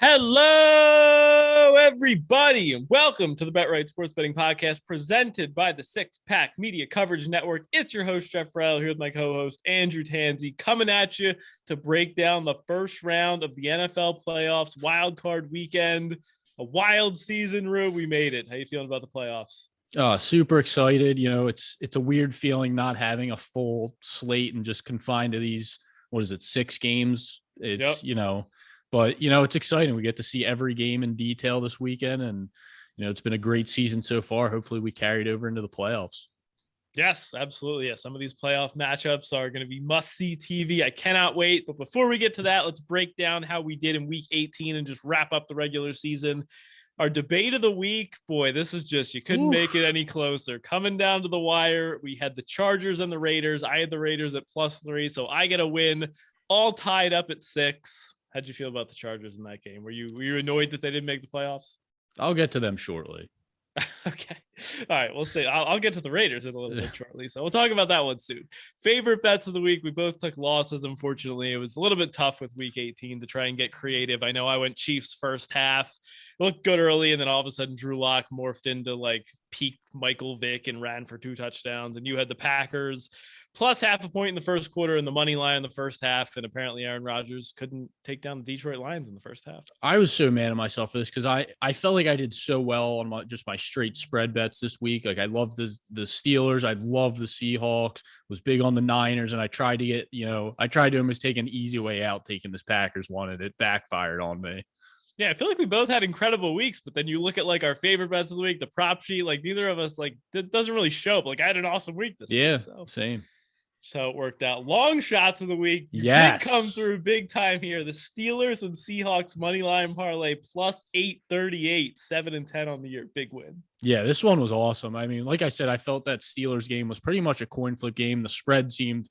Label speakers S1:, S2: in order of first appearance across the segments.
S1: Hello, everybody, and welcome to the Bet Right Sports Betting Podcast presented by the Six Pack Media Coverage Network. It's your host, Jeff Farrell, here with my co-host, Andrew Tanzi, coming at you to break down the first round of the NFL playoffs, wild card weekend, a wild season, Rue. We made it. How you feeling about the playoffs?
S2: Super excited. It's a weird feeling not having a full slate and just confined to these, 6 games. But it's exciting. We get to see every game in detail this weekend. And, it's been a great season so far. Hopefully we carry it over into the playoffs.
S1: Yes, absolutely. Yeah, some of these playoff matchups are going to be must-see TV. I cannot wait. But before we get to that, let's break down how we did in Week 18 and just wrap up the regular season. Our debate of the week, boy, this is just, you couldn't make it any closer. Coming down to the wire, we had the Chargers and the Raiders. I had the Raiders at +3, so I get a win, all tied up at 6. How'd you feel about the Chargers in that game? Were you annoyed that they didn't make the playoffs?
S2: I'll get to them shortly.
S1: Okay. All right. We'll see. I'll get to the Raiders in a little bit shortly. So we'll talk about that one soon. Favorite bets of the week. We both took losses. Unfortunately, it was a little bit tough with Week 18 to try and get creative. I know I went Chiefs first half. It looked good early, and then all of a sudden Drew Lock morphed into like peak Michael Vick and ran for 2 touchdowns. And you had the Packers plus half a point in the first quarter and the money line in the first half. And apparently Aaron Rodgers couldn't take down the Detroit Lions in the first half.
S2: I was so mad at myself for this because I felt like I did so well on my straight spread bets this week. Like I love the Steelers. I love the Seahawks. Was big on the Niners. And I tried to almost take an easy way out taking this Packers one, and it backfired on me.
S1: Yeah, I feel like we both had incredible weeks, but then you look at like our favorite bets of the week, the prop sheet, like neither of us, like that doesn't really show. But like I had an awesome week this week.
S2: So. Same.
S1: So it worked out. Long shots of the week.
S2: Yes.
S1: Did come through big time here. The Steelers and Seahawks money line parlay +838, 7-10 on the year. Big win.
S2: Yeah, this one was awesome. I mean, like I said, I felt that Steelers game was pretty much a coin flip game. The spread seemed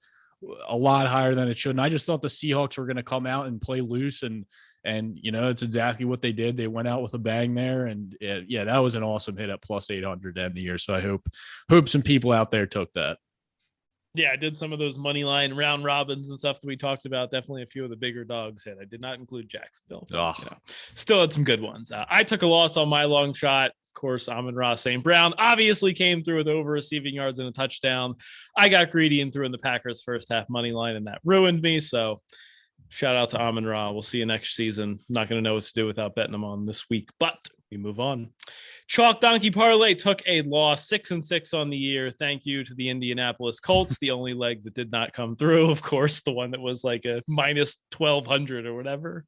S2: a lot higher than it should. And I just thought the Seahawks were going to come out and play loose. And it's exactly what they did. They went out with a bang there. And that was an awesome hit at +800 to end the year. So I hope some people out there took that.
S1: Yeah, I did some of those money line round robins and stuff that we talked about. Definitely a few of the bigger dogs hit. I did not include Jacksonville. Still had some good ones. I took a loss on my long shot. Of course, Amon-Ra St. Brown obviously came through with over receiving yards and a touchdown. I got greedy and threw in the Packers first half money line, and that ruined me. So shout out to Amon-Ra. We'll see you next season. Not going to know what to do without betting them on this week, but we move on. Chalk Donkey Parlay took a loss, 6-6 on the year. Thank you to the Indianapolis Colts, the only leg that did not come through. Of course, the one that was like a -1,200 or whatever.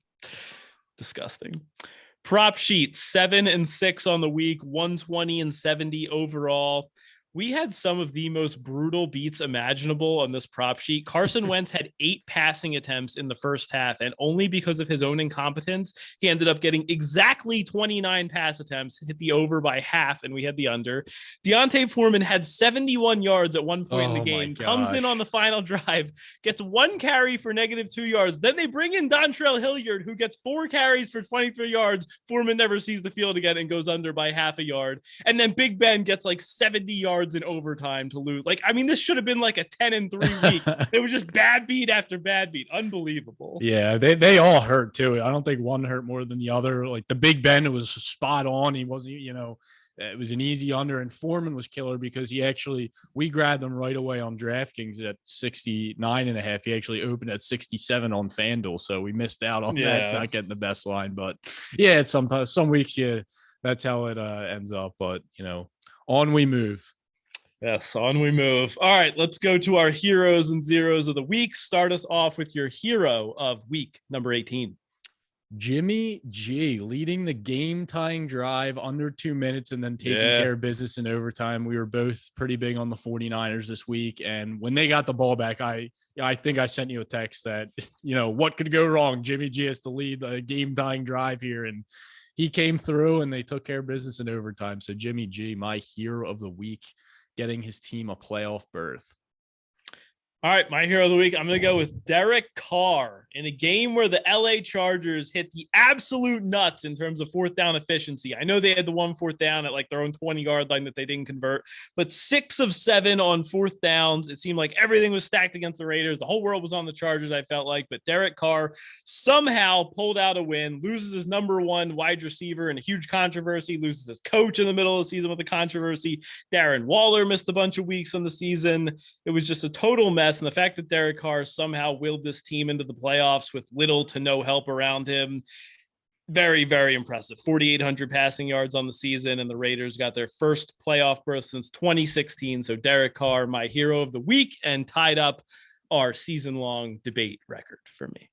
S1: Disgusting. Prop sheet, 7-6 on the week, 120-70 overall. We had some of the most brutal beats imaginable on this prop sheet. Carson Wentz had 8 passing attempts in the first half, and only because of his own incompetence, he ended up getting exactly 29 pass attempts, hit the over by half, and we had the under. Deontay Foreman had 71 yards at one point in the game, comes in on the final drive, gets 1 carry for -2 yards. Then they bring in Dontrell Hilliard, who gets 4 carries for 23 yards. Foreman never sees the field again and goes under by half a yard. And then Big Ben gets like 70 yards in overtime to lose. Like, I mean, this should have been like a 10-3 week. It was just bad beat after bad beat. Unbelievable.
S2: Yeah, they all hurt too. I don't think one hurt more than the other. Like the Big Ben, it was spot on. He wasn't, it was an easy under, and Foreman was killer because we grabbed him right away on DraftKings at 69.5. He actually opened at 67 on FanDuel. So we missed out on that, not getting the best line. But yeah, it's sometimes some weeks, that's how it ends up. But on we move.
S1: Yes, on we move. All right, let's go to our heroes and zeros of the week. Start us off with your hero of week number 18.
S2: Jimmy G leading the game-tying drive under 2 minutes and then taking care of business in overtime. We were both pretty big on the 49ers this week. And when they got the ball back, I think I sent you a text that, what could go wrong? Jimmy G has to lead the game-tying drive here. And he came through and they took care of business in overtime. So Jimmy G, my hero of the week, getting his team a playoff berth.
S1: All right, my hero of the week, I'm going to go with Derek Carr in a game where the LA Chargers hit the absolute nuts in terms of fourth down efficiency. I know they had the 1 4th down at like their own 20-yard line that they didn't convert, but 6 of 7 on fourth downs. It seemed like everything was stacked against the Raiders. The whole world was on the Chargers, I felt like, but Derek Carr somehow pulled out a win, loses his number 1 wide receiver in a huge controversy, loses his coach in the middle of the season with a controversy. Darren Waller missed a bunch of weeks on the season. It was just a total mess. And the fact that Derek Carr somehow willed this team into the playoffs with little to no help around him, very, very impressive. 4,800 passing yards on the season, and the Raiders got their first playoff berth since 2016. So Derek Carr, my hero of the week, and tied up our season-long debate record for me.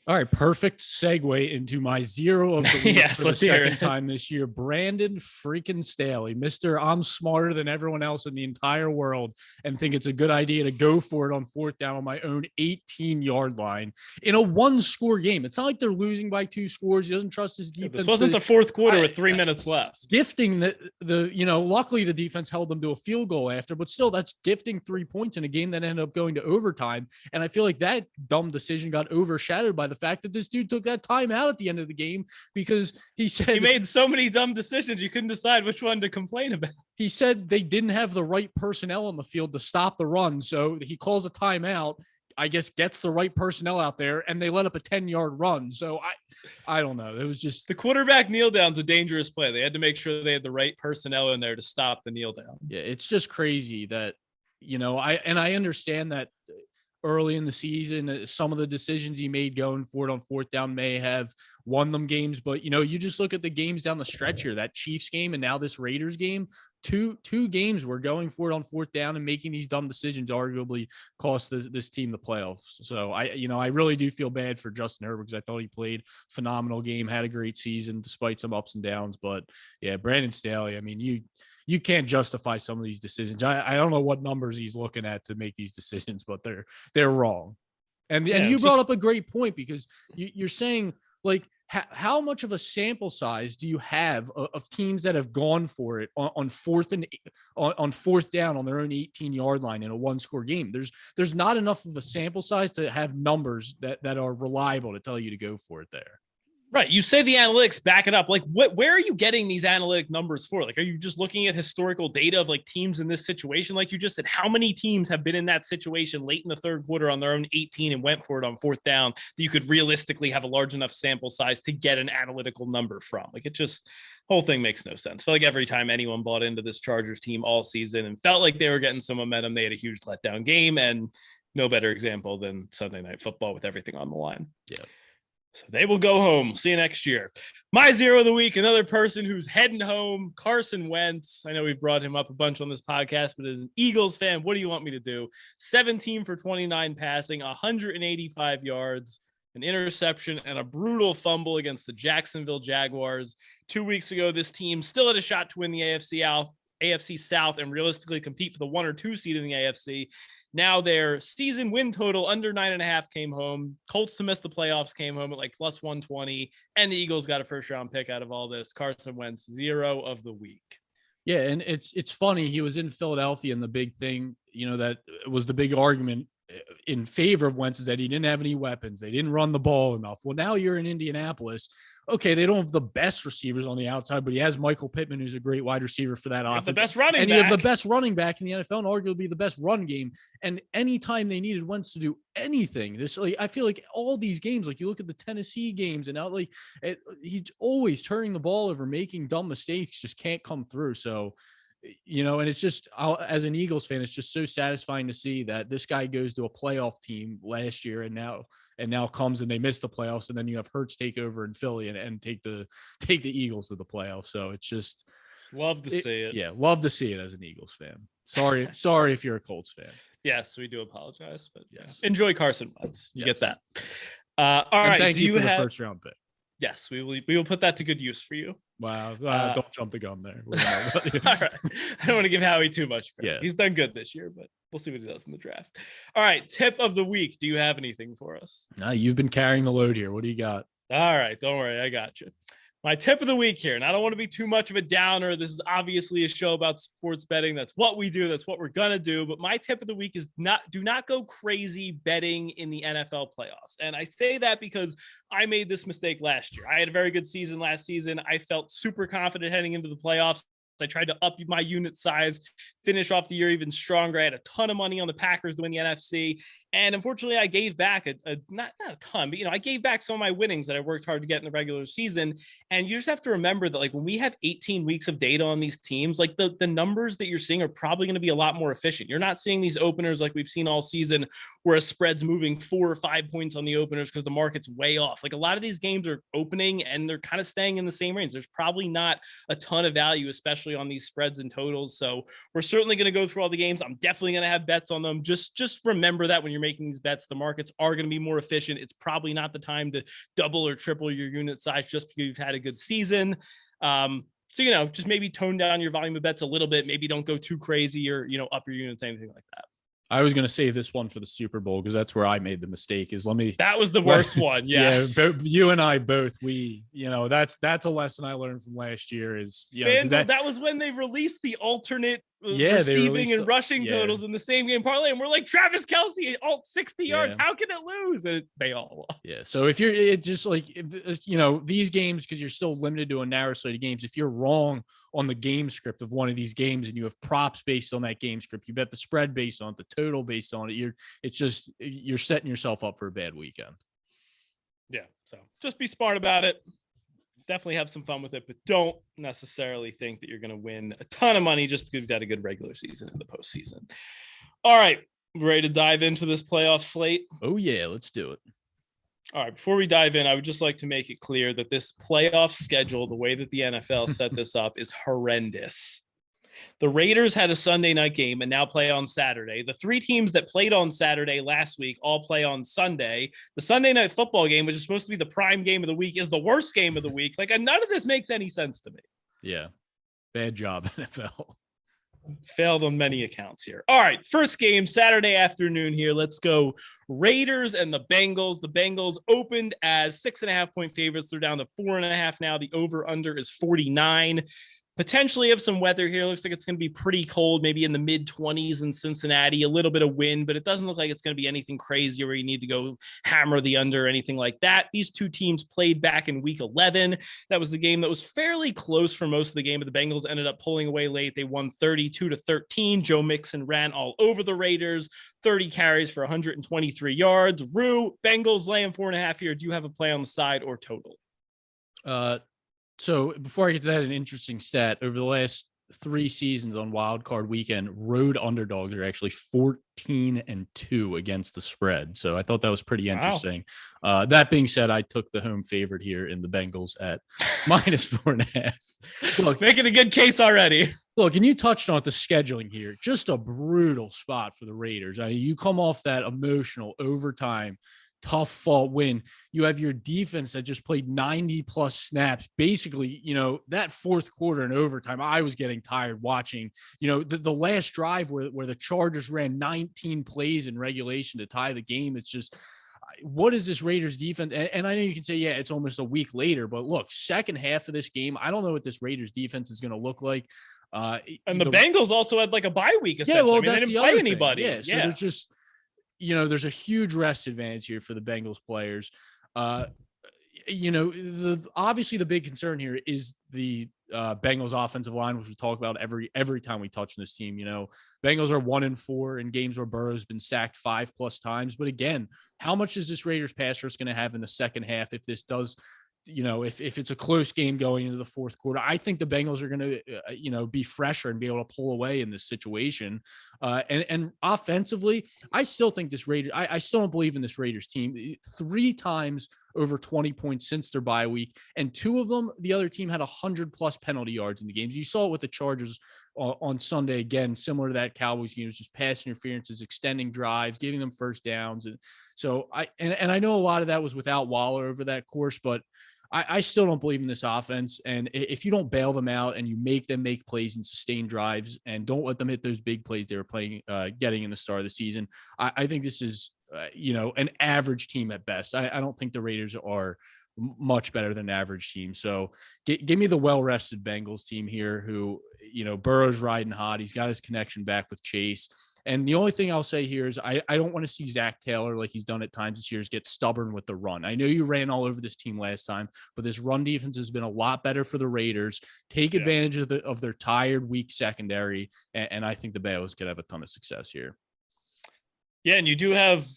S2: All right, perfect segue into my zero of the week for the second time this year. Brandon freaking Staley, Mr. I'm smarter than everyone else in the entire world and think it's a good idea to go for it on fourth down on my own 18-yard line in a one-score game. It's not like they're losing by 2 scores. He doesn't trust his defense.
S1: This wasn't the fourth quarter with 3 minutes left.
S2: Gifting luckily the defense held them to a field goal after, but still that's gifting 3 points in a game that ended up going to overtime. And I feel like that dumb decision got overshadowed by the fact that this dude took that time out at the end of the game because he said
S1: he made so many dumb decisions you couldn't decide which one to complain about.
S2: He said they didn't have the right personnel on the field to stop the run, so he calls a timeout, I guess gets the right personnel out there, and they let up a 10-yard run. So I don't know. It was just
S1: the quarterback kneel down's a dangerous play. They had to make sure they had the right personnel in there to stop the kneel down.
S2: Yeah, it's just crazy that, I understand that early in the season, some of the decisions he made going for it on fourth down may have won them games. But, you just look at the games down the stretch here, that Chiefs game and now this Raiders game, two games where going for it on fourth down and making these dumb decisions arguably cost this team the playoffs. So I really do feel bad for Justin Herbert because I thought he played a phenomenal game, had a great season despite some ups and downs. But yeah, Brandon Staley, I mean, you can't justify some of these decisions. I don't know what numbers he's looking at to make these decisions, but they're wrong. And you brought up a great point because you're saying, like, how much of a sample size do you have of teams that have gone for it on fourth down on their own 18-yard line in a one-score game? There's not enough of a sample size to have numbers that are reliable to tell you to go for it there.
S1: Right. You say the analytics back it up. Like, where are you getting these analytic numbers for? Like, are you just looking at historical data of like teams in this situation? Like you just said, how many teams have been in that situation late in the third quarter on their own 18 and went for it on fourth down that you could realistically have a large enough sample size to get an analytical number from? Like, it just, whole thing makes no sense. I feel like every time anyone bought into this Chargers team all season and felt like they were getting some momentum, they had a huge letdown game, and no better example than Sunday Night Football with everything on the line.
S2: Yeah.
S1: So they will go home. See you next year. My zero of the week, another person who's heading home, Carson Wentz. I know we've brought him up a bunch on this podcast, but as an Eagles fan, what do you want me to do? 17 for 29 passing, 185 yards, an interception, and a brutal fumble against the Jacksonville Jaguars. 2 weeks ago, this team still had a shot to win the AFC South and realistically compete for the 1 or 2 seed in the AFC. Now their season win total under 9.5 came home. Colts to miss the playoffs came home at like plus 120. And the Eagles got a first round pick out of all this. Carson Wentz, zero of the week.
S2: Yeah, and it's funny. He was in Philadelphia, and the big thing, that was the big argument in favor of Wentz is that he didn't have any weapons. They didn't run the ball enough. Well, now you're in Indianapolis. Okay, they don't have the best receivers on the outside, but he has Michael Pittman, who's a great wide receiver for that offense.
S1: The best running
S2: and
S1: back.
S2: You have the best running back in the NFL and arguably the best run game. And anytime they needed Wentz to do anything, I feel like all these games, like you look at the Tennessee games and out, he's always turning the ball over, making dumb mistakes, just can't come through. So, and it's just, as an Eagles fan, it's just so satisfying to see that this guy goes to a playoff team last year and now comes and they miss the playoffs, and then you have Hurts take over in Philly and take the Eagles to the playoffs. So it's just
S1: love to see it.
S2: Yeah, love to see it as an Eagles fan. Sorry if you're a Colts fan.
S1: Yes, we do apologize, but
S2: yes.
S1: Enjoy Carson Wentz. You get that.
S2: All right. Thank you for the first round pick.
S1: Yes, we will put that to good use for you.
S2: Wow. Don't jump the gun there.
S1: All right. I don't want to give Howie too much credit.
S2: Yeah.
S1: He's done good this year, but we'll see what he does in the draft. All right. Tip of the week. Do you have anything for us?
S2: No, you've been carrying the load here. What do you got?
S1: All right. Don't worry. I got you. My tip of the week here, and I don't want to be too much of a downer. This is obviously a show about sports betting. That's what we do. That's what we're going to do. But my tip of the week is do not go crazy betting in the NFL playoffs. And I say that because I made this mistake last year. I had a very good season last season. I felt super confident heading into the playoffs. I tried to up my unit size, finish off the year even stronger. I had a ton of money on the Packers to win the NFC. And unfortunately, I gave back not a ton, but I gave back some of my winnings that I worked hard to get in the regular season. And you just have to remember that, like, when we have 18 weeks of data on these teams, like the numbers that you're seeing are probably going to be a lot more efficient. You're not seeing these openers like we've seen all season where a spread's moving 4 or 5 points on the openers because the market's way off. Like, a lot of these games are opening and they're kind of staying in the same range. There's probably not a ton of value, especially on these spreads and totals. So we're certainly going to go through all the games. I'm definitely going to have bets on them. Just remember that when you're making these bets, the markets are going to be more efficient. It's probably not the time to double or triple your unit size just because you've had a good season. So, just maybe tone down your volume of bets a little bit. Maybe don't go too crazy or, up your units, anything like that.
S2: I was going to save this one for the Super Bowl because that's where I made the mistake.
S1: That was the worst one. Yes.
S2: Yeah. You and I both, that's a lesson I learned from last year is,
S1: that was when they released the alternate receiving and rushing totals in the same game parlay. And we're like, Travis Kelce, alt 60 yards. How can it lose? And they all lost.
S2: Yeah. So if these games, because you're still limited to a narrow slate of games, if you're wrong on the game script of one of these games and you have props based on that game script, you bet the spread based on it, the total based on it, you're setting yourself up for a bad weekend.
S1: Yeah. So just be smart about it. Definitely have some fun with it, but don't necessarily think that you're going to win a ton of money just because you've had a good regular season in the postseason. All right. Ready to dive into this playoff slate?
S2: Oh yeah, let's do it.
S1: All right. Before we dive in, I would just like to make it clear that this playoff schedule, the way that the NFL set this up, is horrendous. The Raiders had a Sunday night game and now play on Saturday. The 3 teams that played on Saturday last week all play on Sunday. The Sunday night football game, which is supposed to be the prime game of the week, is the worst game of the week. Like, none of this makes any sense to me.
S2: Yeah. Bad job, NFL.
S1: Failed on many accounts here. All right. First game, Saturday afternoon here. Let's go Raiders and the Bengals. The Bengals opened as 6.5-point favorites. They're down to 4.5 now. The over-under is 49. Potentially have some weather here. Looks like it's going to be pretty cold, maybe in the mid-20s in Cincinnati, a little bit of wind, but it doesn't look like it's going to be anything crazy where you need to go hammer the under or anything like that. These two teams played back in week 11. That was the game that was fairly close for most of the game, but the Bengals ended up pulling away late. They won 32-13. Joe Mixon ran all over the Raiders, 30 carries for 123 yards. Rue, Bengals laying 4.5 here. Do you have a play on the side or total?
S2: So before I get to that, an interesting stat over the last 3 seasons on Wild Card Weekend, road underdogs are actually 14-2 against the spread. So I thought that was pretty interesting. Wow. That being said, I took the home favorite here in the Bengals at -4.5.
S1: Look, making a good case already.
S2: Look, and you touched on it, the scheduling here, just a brutal spot for the Raiders. I mean, you come off that emotional overtime tough fought win. You have your defense that just played 90 plus snaps. Basically, that fourth quarter and overtime, I was getting tired watching, the last drive where the Chargers ran 19 plays in regulation to tie the game. It's just, what is this Raiders defense? And I know you can say, yeah, it's almost a week later, but look, second half of this game, I don't know what this Raiders defense is going to look like.
S1: And the Bengals also had like a bye week. Essentially.
S2: Yeah, well,
S1: they didn't play anybody.
S2: Yeah, so there's just, there's a huge rest advantage here for the Bengals players. Obviously the big concern here is the Bengals offensive line, which we talk about every time we touch on this team. Bengals are 1-4 in games where Burrow's been sacked 5+ times. But again, how much is this Raiders pass rush going to have in the second half if this does? If it's a close game going into the fourth quarter, I think the Bengals are going to, be fresher and be able to pull away in this situation. And offensively, I still think this Raiders, I still don't believe in this Raiders team. 3 times over 20 points since their bye week, and 2 of them, the other team had 100+ penalty yards in the games. You saw it with the Chargers on Sunday, again, similar to that Cowboys game. It was just pass interferences, extending drives, giving them first downs. And so I know a lot of that was without Waller over that course, but I still don't believe in this offense. And if you don't bail them out and you make them make plays and sustain drives and don't let them hit those big plays they were getting in the start of the season, I think this is, an average team at best. I don't think the Raiders are much better than average team. So give me the well-rested Bengals team here who, Burrow's riding hot. He's got his connection back with Chase. And the only thing I'll say here is I don't want to see Zach Taylor, like he's done at times this year, get stubborn with the run. I know you ran all over this team last time, but this run defense has been a lot better for the Raiders. Take advantage of their tired, weak secondary, and I think the Bengals could have a ton of success here.
S1: Yeah, and you do have,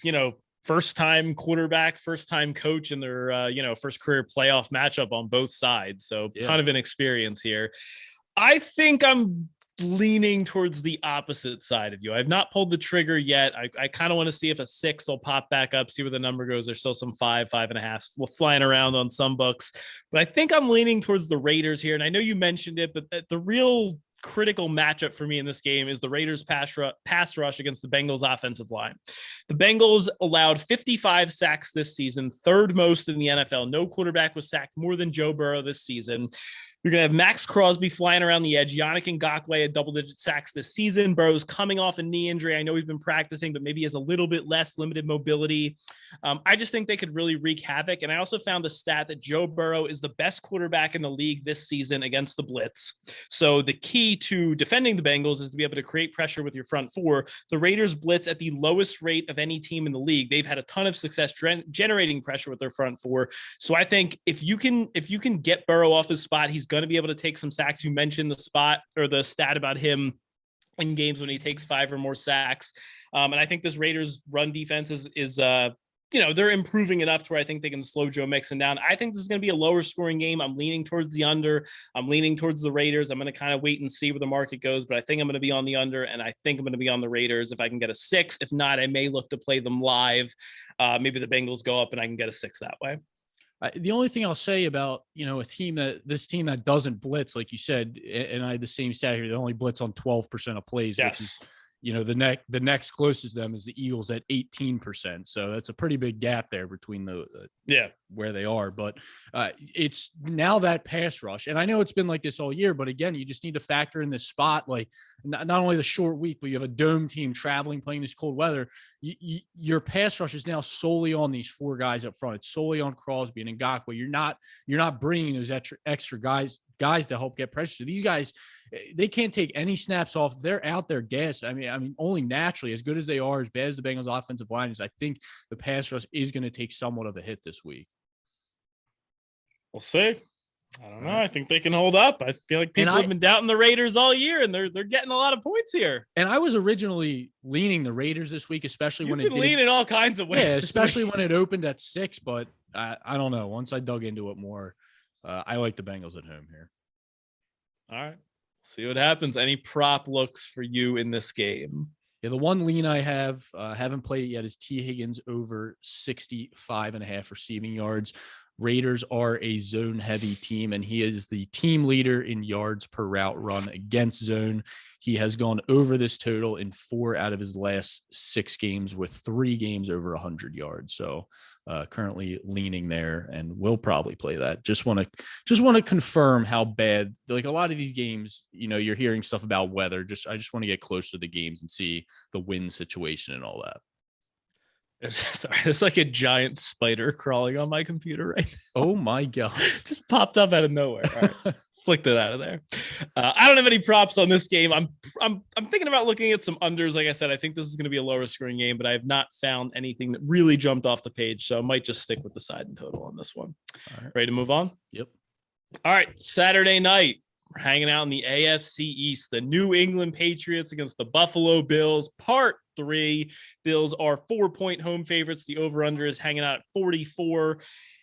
S1: first-time quarterback, first-time coach in their, first career playoff matchup on both sides. So ton of inexperience here. I think I'm leaning towards the opposite side of you. I've not pulled the trigger yet. I kind of want to see if a 6 will pop back up, see where the number goes. There's still some 5.5 flying around on some books, but I think I'm leaning towards the Raiders here. And I know you mentioned it, but the real critical matchup for me in this game is the Raiders pass rush against the Bengals offensive line. The Bengals allowed 55 sacks this season, third most in the NFL. No quarterback was sacked more than Joe Burrow this season. You're going to have Max Crosby flying around the edge. Yannick Ngakoue had double-digit sacks this season. Burrow's coming off a knee injury. I know he's been practicing, but maybe he has a little bit less limited mobility. I just think they could really wreak havoc. And I also found the stat that Joe Burrow is the best quarterback in the league this season against the blitz. So the key to defending the Bengals is to be able to create pressure with your front four. The Raiders blitz at the lowest rate of any team in the league. They've had a ton of success generating pressure with their front four. So I think if you can get Burrow off his spot, he's going to be able to take some sacks. You mentioned the spot or the stat about him in games when he takes 5 or more sacks. And I think this Raiders run defense is they're improving enough to where I think they can slow Joe Mixon down. I think this is going to be a lower scoring game. I'm leaning towards the under. I'm leaning towards the Raiders. I'm going to kind of wait and see where the market goes, but I think I'm going to be on the under, and I think I'm going to be on the Raiders if I can get a 6. If not, I may look to play them live. Maybe the Bengals go up and I can get a 6 that way.
S2: The only thing I'll say about, this team that doesn't blitz, like you said, and I had the same stat here, they only blitz on 12% of plays, which is, the next closest to them is the Eagles at 18%. So that's a pretty big gap there between where they are. But it's now that pass rush. And I know it's been like this all year, but again, you just need to factor in this spot, like not only the short week, but you have a dome team traveling, playing this cold weather. Your pass rush is now solely on these 4 guys up front. It's solely on Crosby and Ngakoue. You're not bringing those extra guys to help get pressure. So these guys, they can't take any snaps off. They're out there gassed. I mean, only naturally, as good as they are, as bad as the Bengals offensive line is, I think the pass rush is going to take somewhat of a hit this week.
S1: We'll see. I don't know. I think they can hold up. I feel like people have been doubting the Raiders all year, and they're getting a lot of points here.
S2: And I was originally leaning the Raiders this week, especially when it
S1: leaning all kinds of ways.
S2: Yeah, especially when it opened at 6. But I don't know. Once I dug into it more, I like the Bengals at home here.
S1: All right. See what happens. Any prop looks for you in this game?
S2: Yeah, the one lean I haven't played it yet is T. Higgins over 65.5 receiving yards. Raiders are a zone-heavy team, and he is the team leader in yards per route run against zone. He has gone over this total in 4 out of his last 6 games, with 3 games over 100 yards. So currently leaning there, and will probably play that. Just want to confirm how bad, like a lot of these games, you're hearing stuff about weather. I just want to get close to the games and see the wind situation and all that.
S1: Sorry, there's like a giant spider crawling on my computer right now.
S2: Oh my God.
S1: Just popped up out of nowhere. All right. Flicked it out of there. I don't have any props on this game. I'm thinking about looking at some unders. Like I said, I think this is going to be a lower scoring game, but I have not found anything that really jumped off the page. So I might just stick with the side and total on this one. All right. Ready to move on?
S2: Yep.
S1: All right. Saturday night. We're hanging out in the AFC East. The New England Patriots against the Buffalo Bills, part 3. Bills are 4-point home favorites. The over-under is hanging out at 44.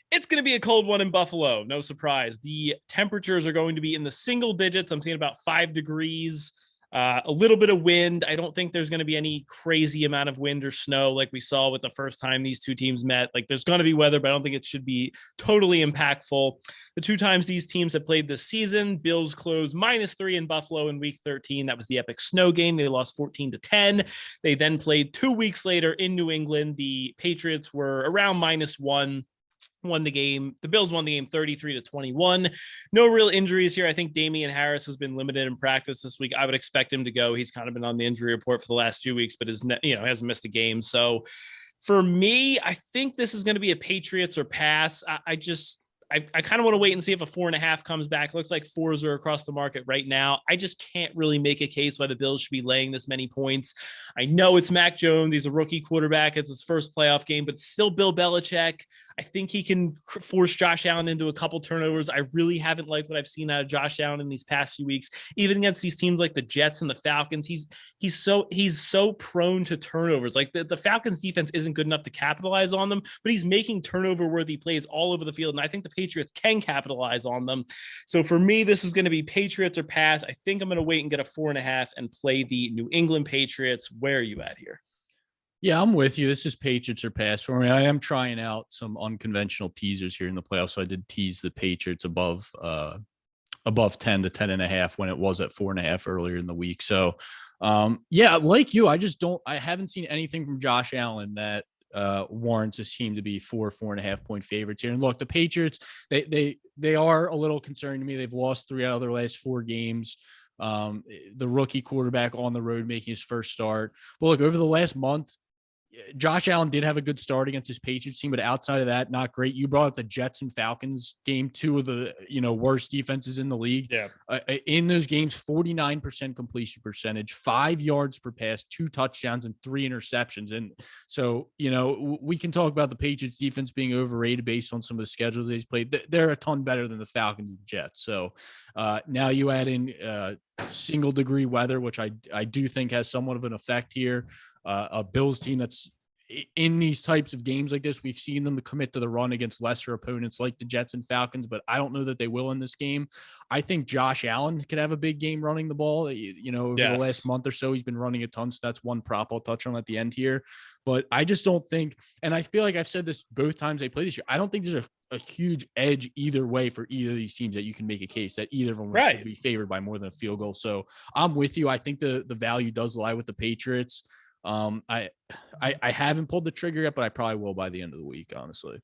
S1: It's going to be a cold one in Buffalo. No surprise. The temperatures are going to be in the single digits. I'm seeing about 5 degrees. A little bit of wind. I don't think there's going to be any crazy amount of wind or snow like we saw with the first time these two teams met. Like, there's going to be weather, but I don't think it should be totally impactful. The 2 times these teams have played this season, Bills closed -3 in Buffalo in week 13. That was the epic snow game. They lost 14-10. They then played 2 weeks later in New England. The Patriots were around -1. Won the game. The Bills won the game 33-21. No real injuries here. I think Damian Harris has been limited in practice this week. I would expect him to go. He's kind of been on the injury report for the last few weeks, but hasn't missed a game. So for me, I think this is going to be a Patriots or pass. I kind of want to wait and see if a 4.5 comes back. It looks like 4s are across the market right now. I just can't really make a case why the Bills should be laying this many points. I know it's Mac Jones. He's a rookie quarterback. It's his first playoff game, but still Bill Belichick. I think he can force Josh Allen into a couple turnovers. I really haven't liked what I've seen out of Josh Allen in these past few weeks, even against these teams like the Jets and the Falcons. He's so prone to turnovers. Like the Falcons defense isn't good enough to capitalize on them, but he's making turnover worthy plays all over the field. And I think the Patriots can capitalize on them. So for me, this is going to be Patriots or pass. I think I'm going to wait and get a 4.5 and play the New England Patriots. Where are you at here?
S2: Yeah, I'm with you. This is Patriots or pass for me. I am trying out some unconventional teasers here in the playoffs. So I did tease the Patriots above 10 to 10.5 when it was at 4.5 earlier in the week. So yeah, like you, I haven't seen anything from Josh Allen that warrants this team to be 4.5 point favorites here. And look, the Patriots, they are a little concerning to me. They've lost 3 out of their last 4 games. The rookie quarterback on the road making his first start. But look, over the last month, Josh Allen did have a good start against his Patriots team, but outside of that, not great. You brought up the Jets and Falcons game, 2 of the worst defenses in the league.
S1: Yeah.
S2: In those games, 49% completion percentage, 5 yards per pass, 2 touchdowns, and 3 interceptions. And so, we can talk about the Patriots defense being overrated based on some of the schedules they've played. They're a ton better than the Falcons and Jets. So now you add in single degree weather, which I do think has somewhat of an effect here. A Bills team that's in these types of games like this, we've seen them commit to the run against lesser opponents like the Jets and Falcons, but I don't know that they will in this game. I think Josh Allen could have a big game running the ball. Over the last month or so, he's been running a ton. So that's one prop I'll touch on at the end here. But I just don't think, and I feel like I've said this both times they play this year, I don't think there's a huge edge either way for either of these teams that you can make a case that either of them should be favored by more than a field goal. So I'm with you. I think the value does lie with the Patriots. I haven't pulled the trigger yet, but I probably will by the end of the week, honestly.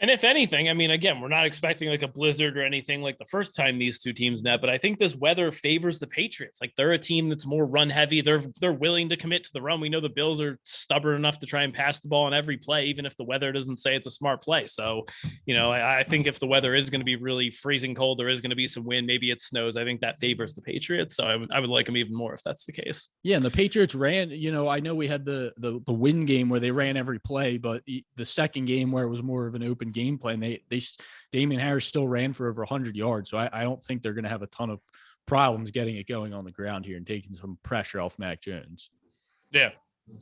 S1: And if anything, I mean, again, we're not expecting like a blizzard or anything like the first time these two teams met, but I think this weather favors the Patriots. Like they're a team that's more run heavy. They're willing to commit to the run. We know the Bills are stubborn enough to try and pass the ball on every play, even if the weather doesn't say it's a smart play. So, I think if the weather is going to be really freezing cold, there is going to be some wind, maybe it snows. I think that favors the Patriots. So I would like them even more if that's the case. Yeah.
S2: And the Patriots ran, I know we had the win game where they ran every play, but the second game where it was more of an open gameplay, and Damian Harris still ran for over 100 yards. So I don't think they're going to have a ton of problems getting it going on the ground here and taking some pressure off Mac Jones.
S1: Yeah,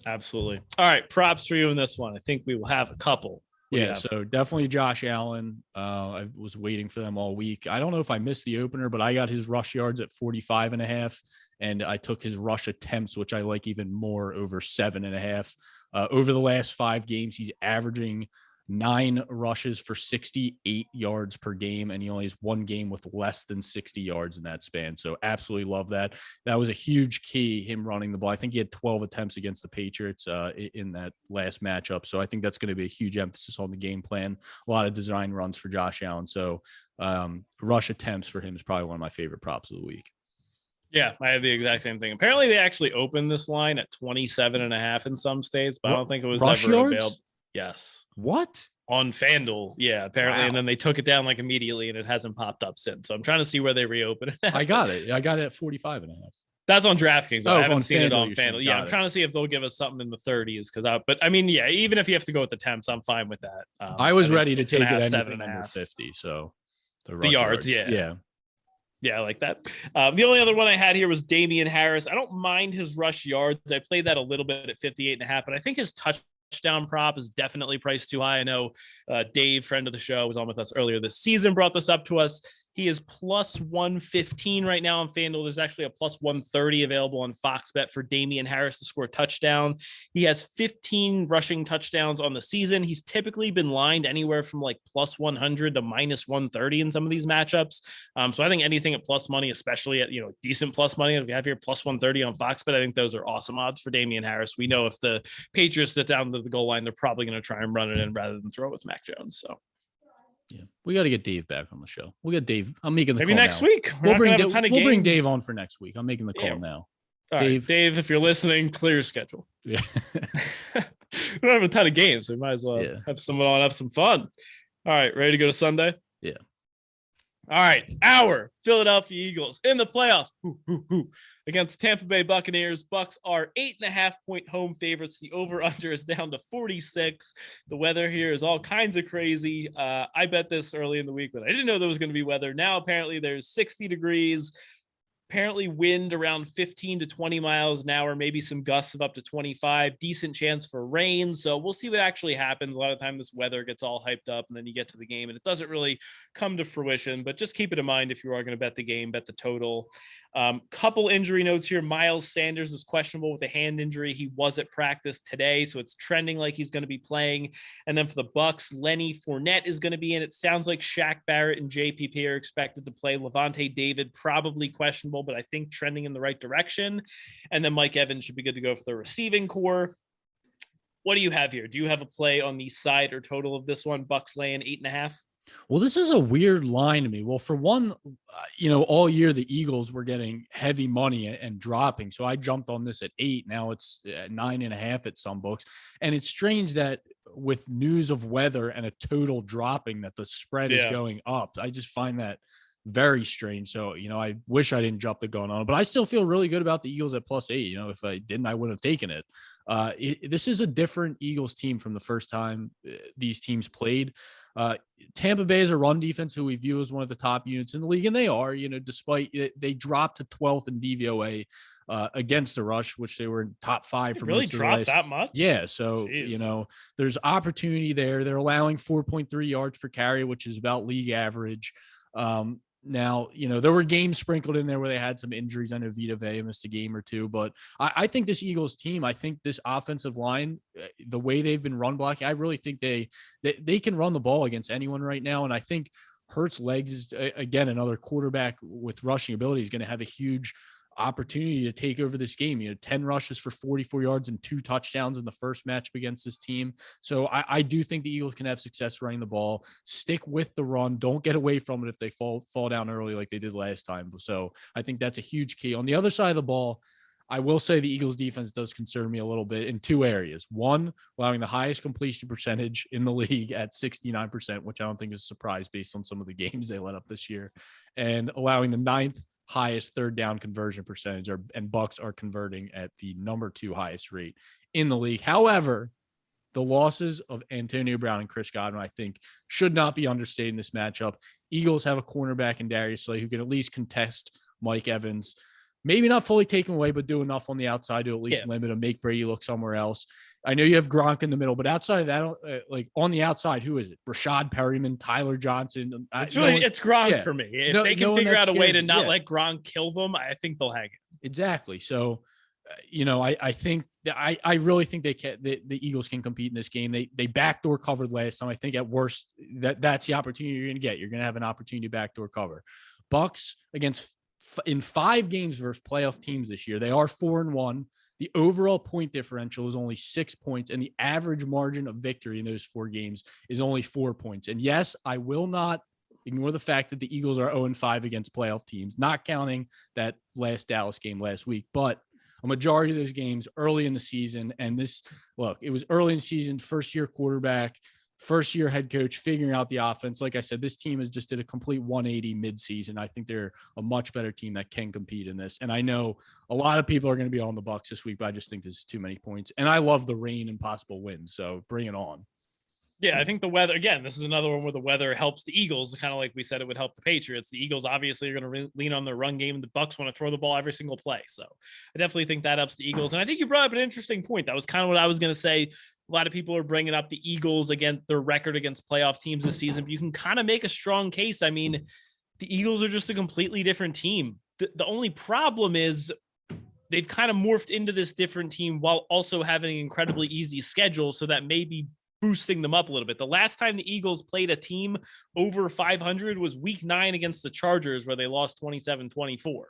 S1: absolutely. All right. Props for you in this one. I think we will have a couple.
S2: So definitely Josh Allen. I was waiting for them all week. I don't know if I missed the opener, but I got his rush yards at 45.5, and I took his rush attempts, which I like even more, over 7.5. Over the last 5 games, he's averaging 9 rushes for 68 yards per game, and he only has 1 game with less than 60 yards in that span. So absolutely love that. That was a huge key, him running the ball. I think he had 12 attempts against the Patriots in that last matchup. So I think that's going to be a huge emphasis on the game plan. A lot of design runs for Josh Allen. So rush attempts for him is probably one of my favorite props of the week.
S1: Yeah, I had the exact same thing. Apparently they actually opened this line at 27.5 in some states, but I don't think it was
S2: rush
S1: ever
S2: yards?
S1: available. Yes.
S2: What?
S1: On FanDuel. Yeah, apparently.
S2: Wow.
S1: And then they took it down like immediately and it hasn't popped up since. So I'm trying to see where they reopen it.
S2: I got it at 45.5.
S1: That's on DraftKings. I haven't seen it on
S2: FanDuel.
S1: FanDuel. Yeah, I'm trying to see if they'll give us something in the 30s. Even if you have to go with the temps, I'm fine with that.
S2: I was ready to take it anything
S1: 7.5
S2: under 50. So
S1: the yards. Yeah.
S2: Yeah,
S1: I like that. The only other one I had here was Damian Harris. I don't mind his rush yards. I played that a little bit at 58.5, but I think his touchdown prop is definitely priced too high. I know Dave, friend of the show, was on with us earlier this season, brought this up to us. He is plus 115 right now on FanDuel. There's actually a plus 130 available on Fox Bet for Damian Harris to score a touchdown. He has 15 rushing touchdowns on the season. He's typically been lined anywhere from like plus 100 to minus 130 in some of these matchups. So I think anything at plus money, especially at, decent plus money, if we have here plus 130 on Fox Bet, I think those are awesome odds for Damian Harris. We know if the Patriots sit down to the goal line, they're probably going to try and run it in rather than throw it with Mac Jones. So.
S2: Yeah, we got to get Dave back on the show. We'll get Dave. I'm making the
S1: maybe
S2: call
S1: next
S2: now.
S1: week.
S2: We'll bring Dave on for next week. I'm making the call now.
S1: All Dave, right. Dave, if you're listening, clear your schedule.
S2: Yeah,
S1: we don't have a ton of games, so we might as well have someone on, have some fun. All right, ready to go to Sunday?
S2: Yeah.
S1: All right, our Philadelphia Eagles in the playoffs against Tampa Bay Buccaneers. Bucs are 8.5-point home favorites. The over-under is down to 46. The weather here is all kinds of crazy. I bet this early in the week, but I didn't know there was going to be weather. Now apparently there's 60 degrees. Apparently wind around 15 to 20 miles an hour, maybe some gusts of up to 25, decent chance for rain. So we'll see what actually happens. A lot of time this weather gets all hyped up and then you get to the game and it doesn't really come to fruition, but just keep it in mind if you are going to bet the game, bet the total. Couple injury notes here. Miles Sanders is questionable with a hand injury. He was at practice today, so it's trending like he's going to be playing. And then for the Bucs, Lenny Fournette is going to be in. It sounds like Shaq Barrett and JPP are expected to play. Levante David probably questionable, but I think trending in the right direction. And then Mike Evans should be good to go for the receiving core. What do you have here? Do you have a play on the side or total of this one? Bucs laying 8.5.
S2: Well, this is a weird line to me. Well, for one, all year the Eagles were getting heavy money and dropping. So I jumped on this at 8. Now it's 9.5 at some books. And it's strange that with news of weather and a total dropping that the spread is going up. I just find that very strange. So, I wish I didn't jump the gun on it, but I still feel really good about the Eagles at +8. If I didn't, I wouldn't have taken it. This is a different Eagles team from the first time these teams played. Tampa Bay is a run defense who we view as one of the top units in the league, and they are, despite they dropped to 12th in DVOA against the rush, which they were in top 5 for
S1: really
S2: most of the
S1: dropped
S2: last.
S1: That much?
S2: Yeah, so there's opportunity there. They're allowing 4.3 yards per carry, which is about league average. Now, there were games sprinkled in there where they had some injuries. I know Vita Vea missed a game or two, but I think this Eagles team, I think this offensive line, the way they've been run blocking, I really think they can run the ball against anyone right now. And I think Hurts' legs is, again, another quarterback with rushing ability is going to have a huge opportunity to take over this game. 10 rushes for 44 yards and 2 touchdowns in the first matchup against this team. So I do think the Eagles can have success running the ball. Stick with the run. Don't get away from it if they fall down early like they did last time. So I think that's a huge key. On the other side of the ball, I will say the Eagles defense does concern me a little bit in 2 areas. One, allowing the highest completion percentage in the league at 69%, which I don't think is a surprise based on some of the games they let up this year, and allowing the 9th highest third down conversion percentage, and Bucs are converting at the number 2 highest rate in the league. However, the losses of Antonio Brown and Chris Godwin, I think, should not be understated in this matchup. Eagles have a cornerback in Darius Slay who can at least contest Mike Evans. Maybe not fully take him away, but do enough on the outside to at least limit him, make Brady look somewhere else. I know you have Gronk in the middle, but outside of that, like on the outside, who is it? Rashad Perryman, Tyler Johnson.
S1: It's Gronk for me. If they can figure out a way to not let Gronk kill them, I think they'll hang it.
S2: Exactly. So, I think I really think the Eagles can compete in this game. They backdoor covered last time. I think at worst that's the opportunity you're going to get. You're going to have an opportunity to backdoor cover. Bucs in 5 games versus playoff teams this year, they are 4-1. The overall point differential is only 6 points, and the average margin of victory in those 4 games is only 4 points. And yes, I will not ignore the fact that the Eagles are 0-5 against playoff teams, not counting that last Dallas game last week, but a majority of those games early in the season. And it was early in the season, first-year quarterback, first-year head coach, figuring out the offense. Like I said, this team has just did a complete 180 mid-season. I think they're a much better team that can compete in this. And I know a lot of people are going to be on the Bucs this week, but I just think there's too many points. And I love the rain and possible wins, so bring it on.
S1: Yeah, I think the weather, again, this is another one where the weather helps the Eagles, kind of like we said it would help the Patriots. The Eagles obviously are going to lean on their run game. The Bucs want to throw the ball every single play. So I definitely think that helps the Eagles. And I think you brought up an interesting point. That was kind of what I was going to say. A lot of people are bringing up the Eagles against their record against playoff teams this season, but you can kind of make a strong case. I mean, the Eagles are just a completely different team. The only problem is they've kind of morphed into this different team while also having an incredibly easy schedule. So that may be boosting them up a little bit. The last time the Eagles played a team over 500 was week 9 against the Chargers, where they lost 27-24.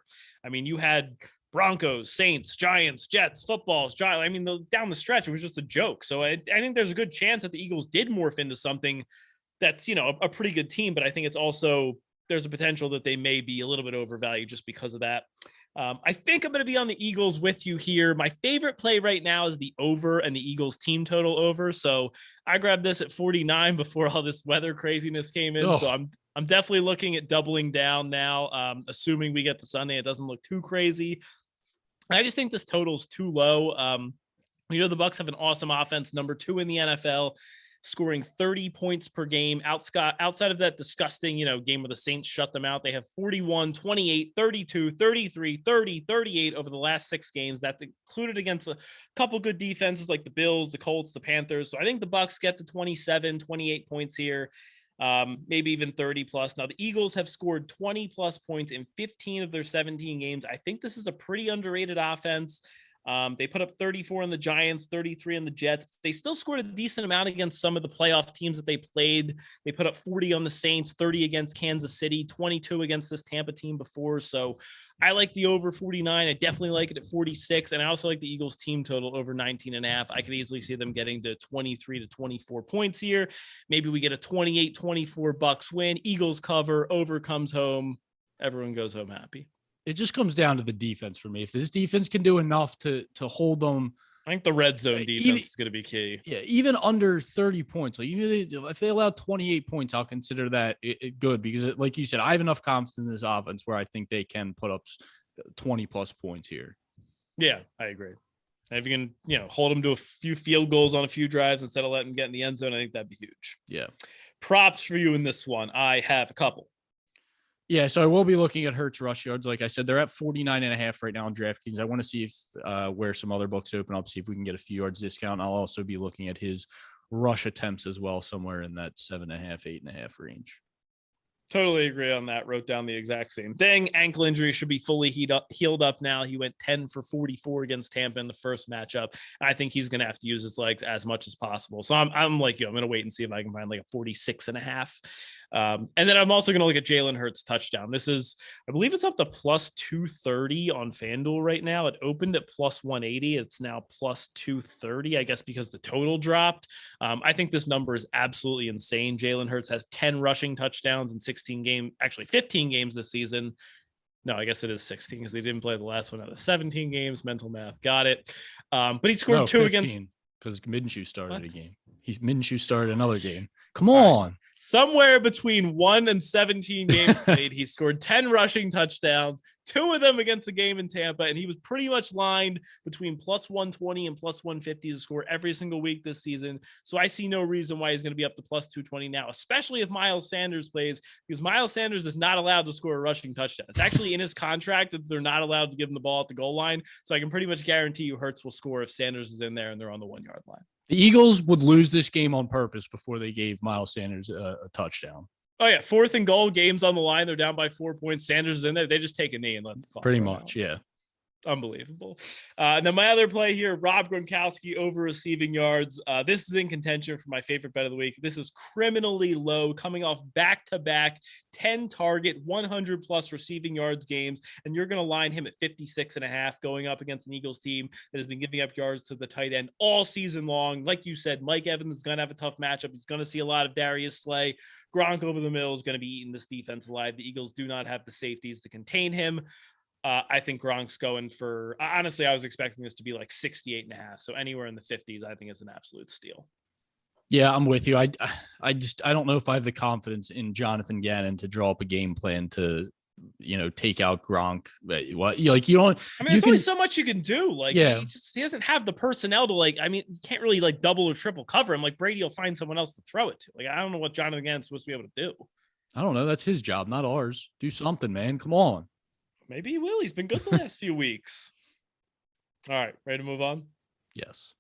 S1: I mean, you had Broncos, Saints, Giants, Jets, footballs, Giants. I mean, down the stretch, it was just a joke. So I think there's a good chance that the Eagles did morph into something that's, a pretty good team, but I think it's also, there's a potential that they may be a little bit overvalued just because of that. I think I'm going to be on the Eagles with you here. My favorite play right now is the over and the Eagles team total over. So I grabbed this at 49 before all this weather craziness came in. So I'm definitely looking at doubling down now, assuming we get the Sunday. It doesn't look too crazy. I just think this total is too low. The Bucs have an awesome offense, number 2 in the NFL, scoring 30 points per game. Outside of that disgusting, game where the Saints shut them out, they have 41, 28, 32, 33, 30, 38 over the last 6 games. That's included against a couple good defenses like the Bills, the Colts, the Panthers. So I think the Bucs get to 27, 28 points here. Maybe even 30 plus. Now the Eagles have scored 20 plus points in 15 of their 17 games. I think this is a pretty underrated offense. They put up 34 on the Giants, 33 on the Jets. They still scored a decent amount against some of the playoff teams that they played. They put up 40 on the Saints, 30 against Kansas City, 22 against this Tampa team before. So I like the over 49. I definitely like it at 46. And I also like the Eagles team total over 19.5. I could easily see them getting to 23 to 24 points here. Maybe we get a 28-24 Bucs win. Eagles cover, over comes home. Everyone goes home happy.
S2: It just comes down to the defense for me. If this defense can do enough to hold them,
S1: I think the red zone defense is going to be key.
S2: Yeah, even under 30 points. Like even if they allow 28 points, I'll consider that good because, like you said, I have enough confidence in this offense where I think they can put up 20 plus points here.
S1: Yeah, I agree. And if you can, hold them to a few field goals on a few drives instead of letting them get in the end zone, I think that'd be huge.
S2: Yeah.
S1: Props for you in this one. I have a couple.
S2: Yeah, so I will be looking at Hurts rush yards. Like I said, they're at 49.5 right now on DraftKings. I want to see if where some other books open up, see if we can get a few yards discount. I'll also be looking at his rush attempts as well, somewhere in that 7.5, 8.5 range.
S1: Totally agree on that. Wrote down the exact same thing. Ankle injury should be fully healed up now. He went 10 for 44 against Tampa in the first matchup. I think he's going to have to use his legs as much as possible. So I'm like, I'm going to wait and see if I can find like a 46.5. And then I'm also going to look at Jalen Hurts touchdown. This is, I believe it's up to plus 230 on FanDuel right now. It opened at plus 180. It's now plus 230, I guess, because the total dropped. I think this number is absolutely insane. Jalen Hurts has 10 rushing touchdowns in 15 games this season. No, I guess it is 16 because they didn't play the last one out of 17 games. Mental math. Got it. But he scored 2 against,
S2: because Minshew started a game. Minshew started another game. Come on.
S1: Somewhere between 1 and 17 games played, he scored 10 rushing touchdowns, 2 of them against the game in Tampa, and he was pretty much lined between plus 120 and plus 150 to score every single week this season. So I see no reason why he's going to be up to plus 220 now, especially if Miles Sanders plays, because Miles Sanders is not allowed to score a rushing touchdown. It's actually in his contract that they're not allowed to give him the ball at the goal line. So I can pretty much guarantee you Hurts will score if Sanders is in there and they're on the 1 yard line.
S2: The Eagles would lose this game on purpose before they gave Miles Sanders a touchdown.
S1: Oh, yeah. 4th and goal, games on the line. They're down by 4 points. Sanders is in there. They just take a knee and let the clock
S2: pretty
S1: run
S2: much,
S1: out.
S2: yeah.
S1: Unbelievable. And then my other play here, Rob Gronkowski over receiving yards. This is in contention for my favorite bet of the week. This is criminally low, coming off back-to-back 10 target, 100 plus receiving yards games. And you're going to line him at 56.5 going up against an Eagles team that has been giving up yards to the tight end all season long. Like you said, Mike Evans is going to have a tough matchup. He's going to see a lot of Darius Slay. Gronk over the middle is going to be eating this defense alive. The Eagles do not have the safeties to contain him. I think Gronk's going for, honestly, I was expecting this to be like 68.5. So anywhere in the 50s, I think is an absolute steal.
S2: Yeah, I'm with you. I don't know if I have the confidence in Jonathan Gannon to draw up a game plan to, take out Gronk. What you don't.
S1: I mean, there's only so much you can do. Like,
S2: yeah,
S1: he doesn't have the personnel to you can't really double or triple cover him. Like Brady will find someone else to throw it to. Like, I don't know what Jonathan Gannon's supposed to be able to do.
S2: I don't know. That's his job, not ours. Do something, man. Come on.
S1: Maybe he will. He's been good the last few weeks. All right. Ready to move on?
S2: Yes.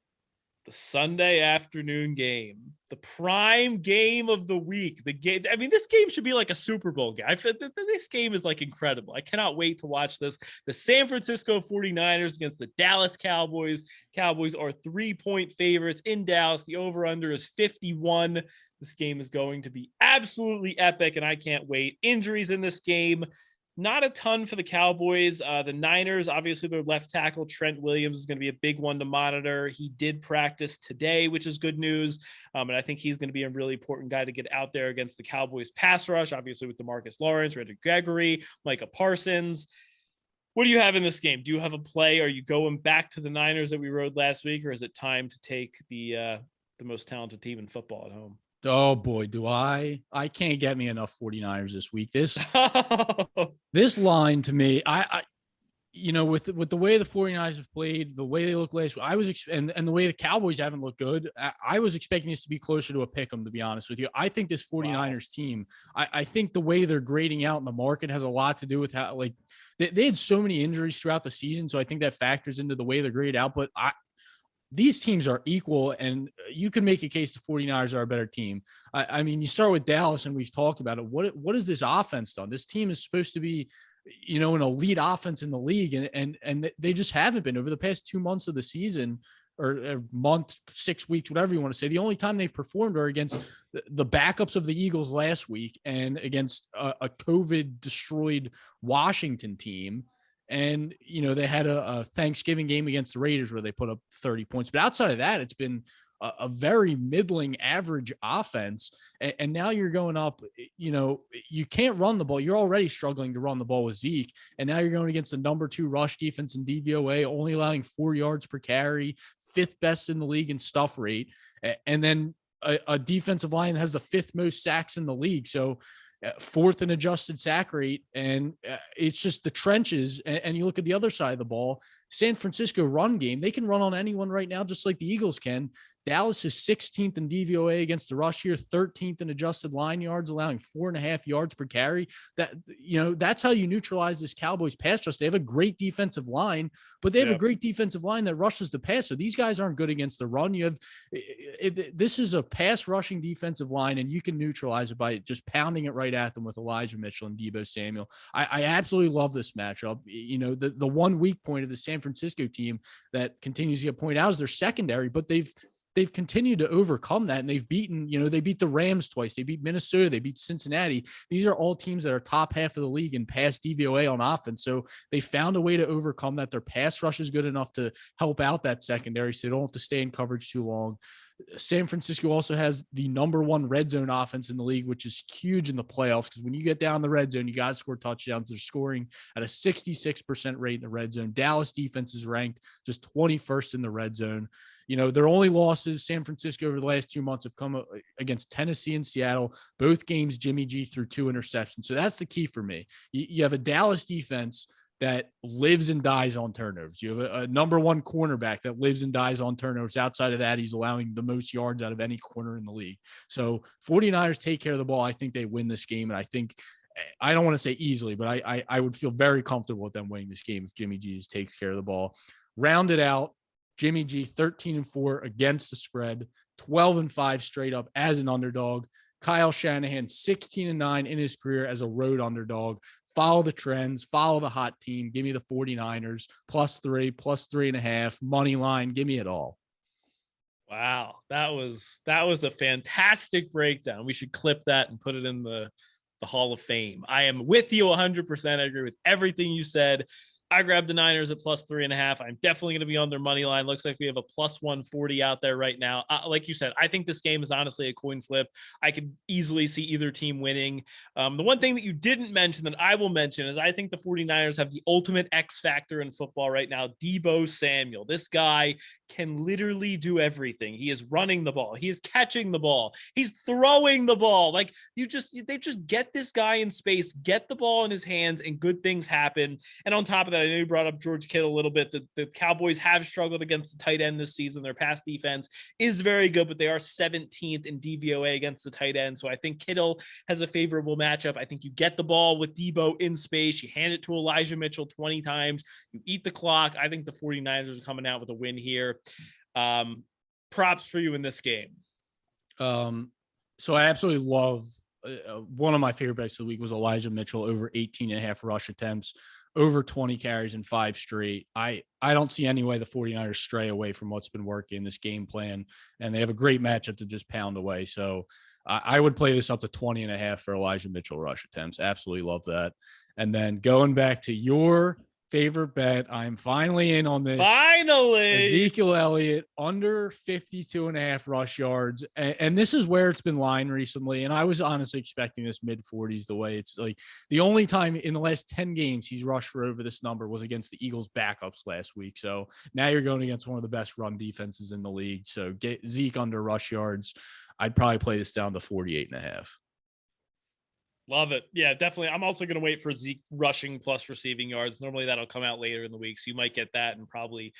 S1: The Sunday afternoon game, the prime game of the week. The game. I mean, this game should be like a Super Bowl game. I feel this game is incredible. I cannot wait to watch this. The San Francisco 49ers against the Dallas Cowboys. Cowboys are 3-point favorites in Dallas. The over-under is 51. This game is going to be absolutely epic, and I can't wait. Injuries in this game. Not a ton for the Cowboys. The Niners, obviously their left tackle, Trent Williams, is going to be a big one to monitor. He did practice today, which is good news. And I think he's going to be a really important guy to get out there against the Cowboys pass rush, obviously with DeMarcus Lawrence, Randy Gregory, Micah Parsons. What do you have in this game? Do you have a play? Are you going back to the Niners that we rode last week, or is it time to take the most talented team in football at home?
S2: Oh boy, do I can't get me enough 49ers this week. This line to me, I with the way the 49ers have played, the way they look last week, and the way the Cowboys haven't looked good, I was expecting this to be closer to a pick 'em, to be honest with you. I think this 49ers team, I think the way they're grading out in the market has a lot to do with how, like, they had so many injuries throughout the season. So I think that factors into the way they're graded out. But these teams are equal, and you can make a case the 49ers are a better team. I mean, you start with Dallas, and we've talked about it. What has this offense done? This team is supposed to be, an elite offense in the league, and they just haven't been over the past 2 months of the season, or a month, 6 weeks, whatever you want to say. The only time they've performed are against the backups of the Eagles last week and against a COVID-destroyed Washington team. And, they had a Thanksgiving game against the Raiders where they put up 30 points. But outside of that, it's been a very middling average offense. And now you're going up, you can't run the ball. You're already struggling to run the ball with Zeke. And now you're going against the number 2 rush defense in DVOA, only allowing 4 yards per carry, 5th best in the league in stuff rate. And then a defensive line that has the 5th most sacks in the league. So 4th in adjusted sack rate. And it's just the trenches. And you look at the other side of the ball, San Francisco run game, they can run on anyone right now, just like the Eagles can. Dallas is 16th in DVOA against the rush here, 13th in adjusted line yards, allowing 4.5 yards per carry. That's how you neutralize this Cowboys pass rush. They have a great defensive line, but they have a great defensive line that rushes the pass. So these guys aren't good against the run. This is a pass rushing defensive line, and you can neutralize it by just pounding it right at them with Elijah Mitchell and Deebo Samuel. I absolutely love this matchup. The one weak point of the San Francisco team that continues to get pointed out is their secondary, but they've continued to overcome that, and they've beaten, they beat the Rams twice. They beat Minnesota. They beat Cincinnati. These are all teams that are top half of the league in pass DVOA on offense. So they found a way to overcome that. Their pass rush is good enough to help out that secondary, so they don't have to stay in coverage too long. San Francisco also has the number 1 red zone offense in the league, which is huge in the playoffs, because when you get down the red zone, you got to score touchdowns. They're scoring at a 66% rate in the red zone. Dallas defense is ranked just 21st in the red zone. Their only losses, San Francisco, over the last 2 months have come against Tennessee and Seattle. Both games, Jimmy G threw 2 interceptions. So that's the key for me. You have a Dallas defense that lives and dies on turnovers. You have a number 1 cornerback that lives and dies on turnovers. Outside of that, he's allowing the most yards out of any corner in the league. So 49ers take care of the ball. I think they win this game. And I don't want to say easily, but I would feel very comfortable with them winning this game if Jimmy G takes care of the ball. Rounded out, Jimmy G 13-4 against the spread, 12-5 straight up as an underdog. Kyle Shanahan 16-9 in his career as a road underdog. Follow the trends, follow the hot team. Give me the 49ers +3, +3.5, money line. Give me it all.
S1: Wow, that was a fantastic breakdown. We should clip that and put it in the Hall of Fame. I am with you 100%. I agree with everything you said. I grabbed the Niners at +3.5. I'm definitely going to be on their money line. Looks like we have a +140 out there right now. Like you said, I think this game is honestly a coin flip. I could easily see either team winning. The one thing that you didn't mention that I will mention is I think the 49ers have the ultimate X factor in football right now, Deebo Samuel. This guy can literally do everything. He is running the ball. He is catching the ball. He's throwing the ball. Like they just get this guy in space, get the ball in his hands, and good things happen. And on top of that, I know you brought up George Kittle a little bit. The Cowboys have struggled against the tight end this season. Their pass defense is very good, but they are 17th in DVOA against the tight end. So I think Kittle has a favorable matchup. I think you get the ball with Deebo in space. You hand it to Elijah Mitchell 20 times. You eat the clock. I think the 49ers are coming out with a win here. Props for you in this game.
S2: So I absolutely love one of my favorite bets of the week was Elijah Mitchell over 18.5 rush attempts, over 20 carries in 5 straight. I don't see any way the 49ers stray away from what's been working in this game plan, and they have a great matchup to just pound away. So I would play this up to 20.5 for Elijah Mitchell rush attempts. Absolutely love that. And then going back to your favorite bet. I'm finally in on this.
S1: Finally,
S2: Ezekiel Elliott under 52.5 rush yards. And this is where it's been lying recently. And I was honestly expecting this mid 40s, the way it's like the only time in the last 10 games he's rushed for over this number was against the Eagles backups last week. So now you're going against one of the best run defenses in the league. So get Zeke under rush yards. I'd probably play this down to 48.5.
S1: Love it. Yeah, definitely. I'm also going to wait for Zeke rushing plus receiving yards. Normally that'll come out later in the week. So you might get that and probably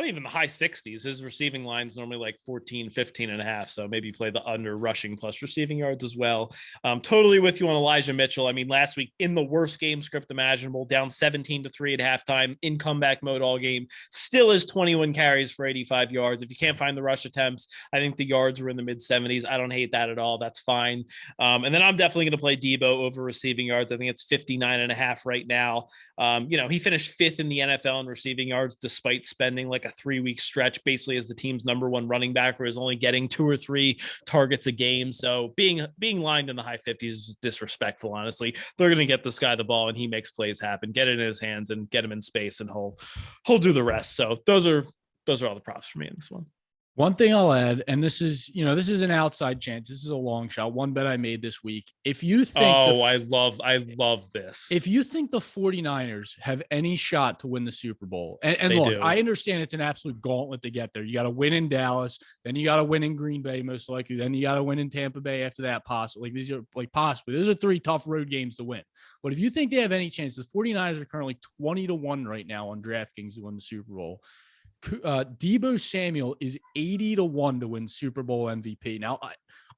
S1: even the high 60s. His receiving line's normally like 14, 15 and a half. So maybe play the under rushing plus receiving yards as well. Totally with you on Elijah Mitchell. I mean, last week in the worst game script imaginable, down 17-3 at halftime, in comeback mode all game, still is 21 carries for 85 yards. If you can't find the rush attempts, I think the yards were in the mid 70s. I don't hate that at all. That's fine. And then I'm definitely going to play Debo over receiving yards. I think it's 59 and a half right now. He finished 5th in the NFL in receiving yards, despite spending like a 3-week stretch basically as the team's number 1 running back, who is only getting 2 or 3 targets a game. So being lined in the high 50s is disrespectful. Honestly, they're going to get this guy the ball and he makes plays happen, get it in his hands and get him in space, and he'll do the rest. So those are all the props for me in this one.
S2: One thing I'll add, and this is an outside chance. This is a long shot. One bet I made this week. If you think,
S1: I love this.
S2: If you think the 49ers have any shot to win the Super Bowl, and look, I understand it's an absolute gauntlet to get there. You got to win in Dallas, then you got to win in Green Bay, most likely. Then you got to win in Tampa Bay after that, possibly. These are 3 tough road games to win. But if you think they have any chance, the 49ers are currently 20-1 right now on DraftKings to win the Super Bowl. Debo Samuel is 80-1 to win Super Bowl MVP. Now,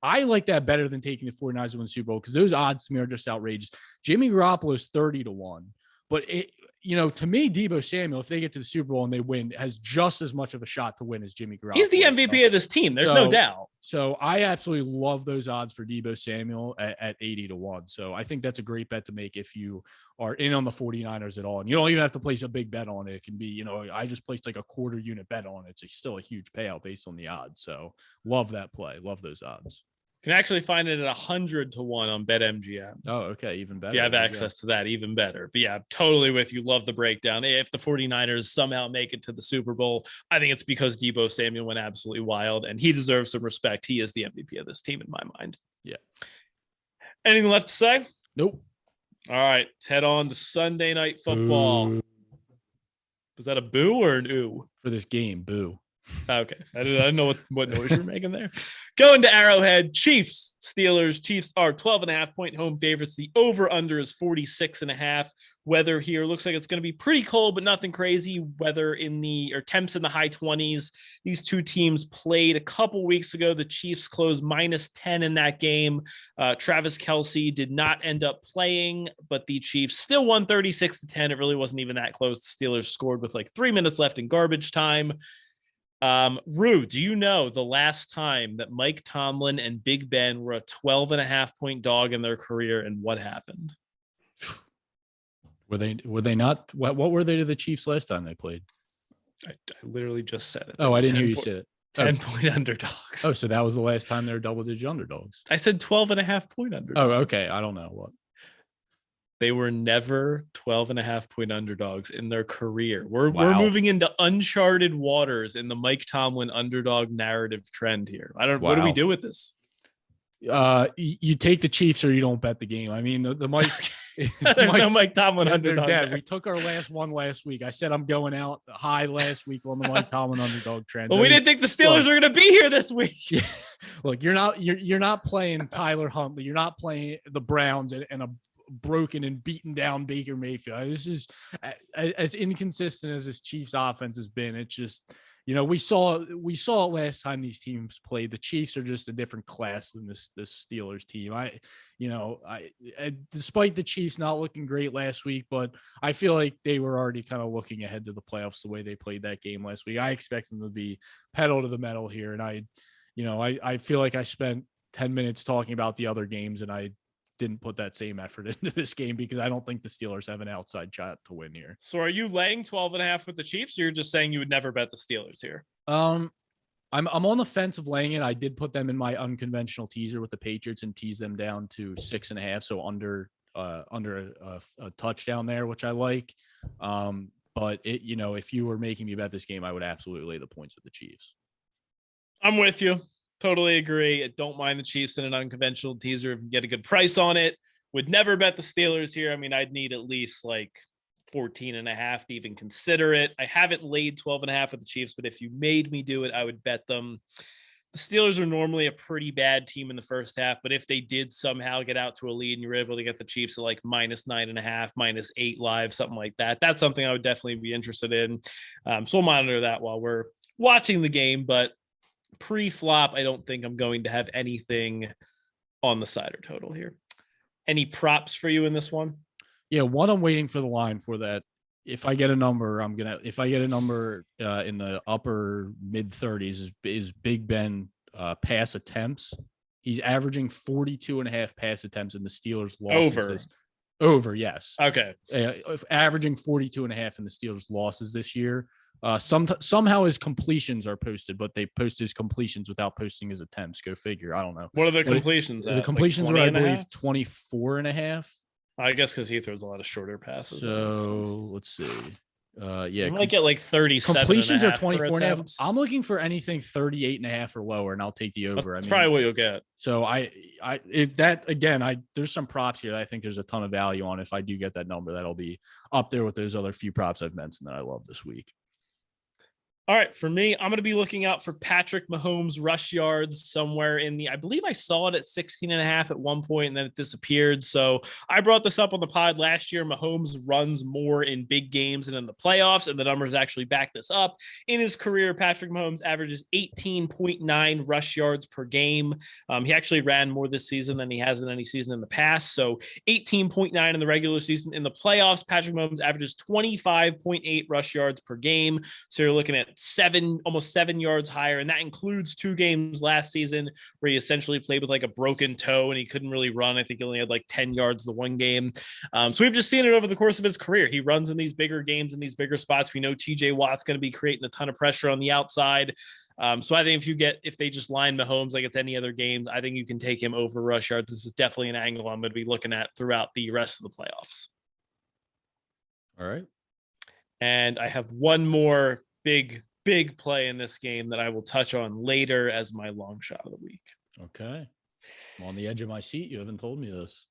S2: I like that better than taking the 49ers to win Super Bowl because those odds to me are just outrageous. Jimmy Garoppolo is 30-1. But, to me, Debo Samuel, if they get to the Super Bowl and they win, has just as much of a shot to win as Jimmy Garoppolo.
S1: He's the MVP of this team. There's no doubt.
S2: So I absolutely love those odds for Debo Samuel at 80-1. So I think that's a great bet to make if you are in on the 49ers at all. And you don't even have to place a big bet on it. It can be, I just placed like a quarter unit bet on it. It's still a huge payout based on the odds. So love that play. Love those odds.
S1: Can actually find it at 100-1 on BetMGM.
S2: Oh, okay. Even better.
S1: If you have access to that, even better. But yeah, totally with you. Love the breakdown. If the 49ers somehow make it to the Super Bowl, I think it's because Debo Samuel went absolutely wild and he deserves some respect. He is the MVP of this team in my mind.
S2: Yeah.
S1: Anything left to say?
S2: Nope.
S1: All right. Let's head on to Sunday Night Football. Boo. Was that a boo or an ooh?
S2: For this game, boo.
S1: Okay. I didn't know what noise you're making there. Going to Arrowhead, Chiefs, Steelers. Chiefs are 12.5-point home favorites. The over-under is 46.5. Weather here looks like it's going to be pretty cold, but nothing crazy. Weather temps in the high 20s. These two teams played a couple weeks ago. The Chiefs closed -10 in that game. Travis Kelce did not end up playing, but the Chiefs still won 36-10. It really wasn't even that close. The Steelers scored with like 3 minutes left in garbage time. Rue, do you know the last time that Mike Tomlin and Big Ben were a 12.5-point dog in their career, and what happened?
S2: Were they not? What were they to the Chiefs last time they played?
S1: I literally just said it.
S2: Oh, I didn't hear you say it.
S1: 10-point underdogs.
S2: Oh, so that was the last time they were double-digit underdogs.
S1: I said 12.5-point underdogs.
S2: Oh, okay. I don't know what.
S1: They were never 12.5-point underdogs in their career. We're moving into uncharted waters in the Mike Tomlin underdog narrative trend here. What do we do with this?
S2: You take the Chiefs or you don't bet the game. I mean, the Mike.
S1: There's no Mike Tomlin underdog.
S2: We took our last one last week. I said I'm going out high last week on the Mike Tomlin underdog trend.
S1: Well, we didn't think the Steelers were going to be here this week.
S2: Yeah. Look, you're not playing Tyler Huntley. You're not playing the Browns and a broken and beaten down Baker Mayfield. This is as inconsistent as this Chiefs offense has been. It's just, we saw it last time these teams played. The Chiefs are just a different class than this Steelers team. Despite the Chiefs not looking great last week, but I feel like they were already kind of looking ahead to the playoffs the way they played that game last week. I expect them to be pedal to the metal here. And I feel like I spent 10 minutes talking about the other games and I didn't put that same effort into this game because I don't think the Steelers have an outside shot to win here.
S1: So are you laying 12.5 with the Chiefs, or you're just saying you would never bet the Steelers here?
S2: I'm on the fence of laying it. I did put them in my unconventional teaser with the Patriots and tease them down to 6.5. So under under a touchdown there, which I like. But if you were making me bet this game, I would absolutely lay the points with the Chiefs.
S1: I'm with you. Totally agree. I don't mind the Chiefs in an unconventional teaser if you get a good price on it. Would never bet the Steelers here. I mean, I'd need at least like 14.5 to even consider it. I haven't laid 12.5 with the Chiefs, but if you made me do it, I would bet them. The Steelers are normally a pretty bad team in the first half, but if they did somehow get out to a lead and you were able to get the Chiefs at like -9.5, -8 live, something like that, that's something I would definitely be interested in. So we'll monitor that while we're watching the game, but pre-flop, I don't think I'm going to have anything on the side or total here. Any props for you in this one?
S2: Yeah, one I'm waiting for the line for that. If I get a number, in the upper mid 30s is Big Ben pass attempts. He's averaging 42.5 pass attempps in the Steelers losses. Over, yes.
S1: Okay.
S2: Averaging 42.5 in the Steelers losses this year. Somehow his completions are posted, but they post his completions without posting his attempts. Go figure. I don't know.
S1: What are the completions?
S2: The completions were, I believe, 24.5.
S1: I guess because he throws a lot of shorter passes.
S2: So let's see.
S1: You might get like 37.
S2: Completions are 24.5. I'm looking for anything 38.5 or lower, and I'll take the over.
S1: That's probably what you'll get.
S2: So there's some props here that I think there's a ton of value on. If I do get that number, that'll be up there with those other few props I've mentioned that I love this week.
S1: All right, for me, I'm going to be looking out for Patrick Mahomes rush yards somewhere I believe I saw it at 16.5 at one point, and then it disappeared. So I brought this up on the pod last year. Mahomes runs more in big games and in the playoffs, and the numbers actually back this up. In his career, Patrick Mahomes averages 18.9 rush yards per game. He actually ran more this season than he has in any season in the past. So 18.9 in the regular season. In the playoffs, Patrick Mahomes averages 25.8 rush yards per game. So you're looking at almost 7 yards higher. And that includes 2 games last season where he essentially played with like a broken toe and he couldn't really run. I think he only had like 10 yards the one game. So we've just seen it over the course of his career. He runs in these bigger games, in these bigger spots. We know TJ Watt's going to be creating a ton of pressure on the outside. So I think if they just line Mahomes like it's any other game, I think you can take him over rush yards. This is definitely an angle I'm going to be looking at throughout the rest of the playoffs.
S2: All right.
S1: And I have one more big play in this game that I will touch on later as my long shot of the week.
S2: Okay. I'm on the edge of my seat. You haven't told me this.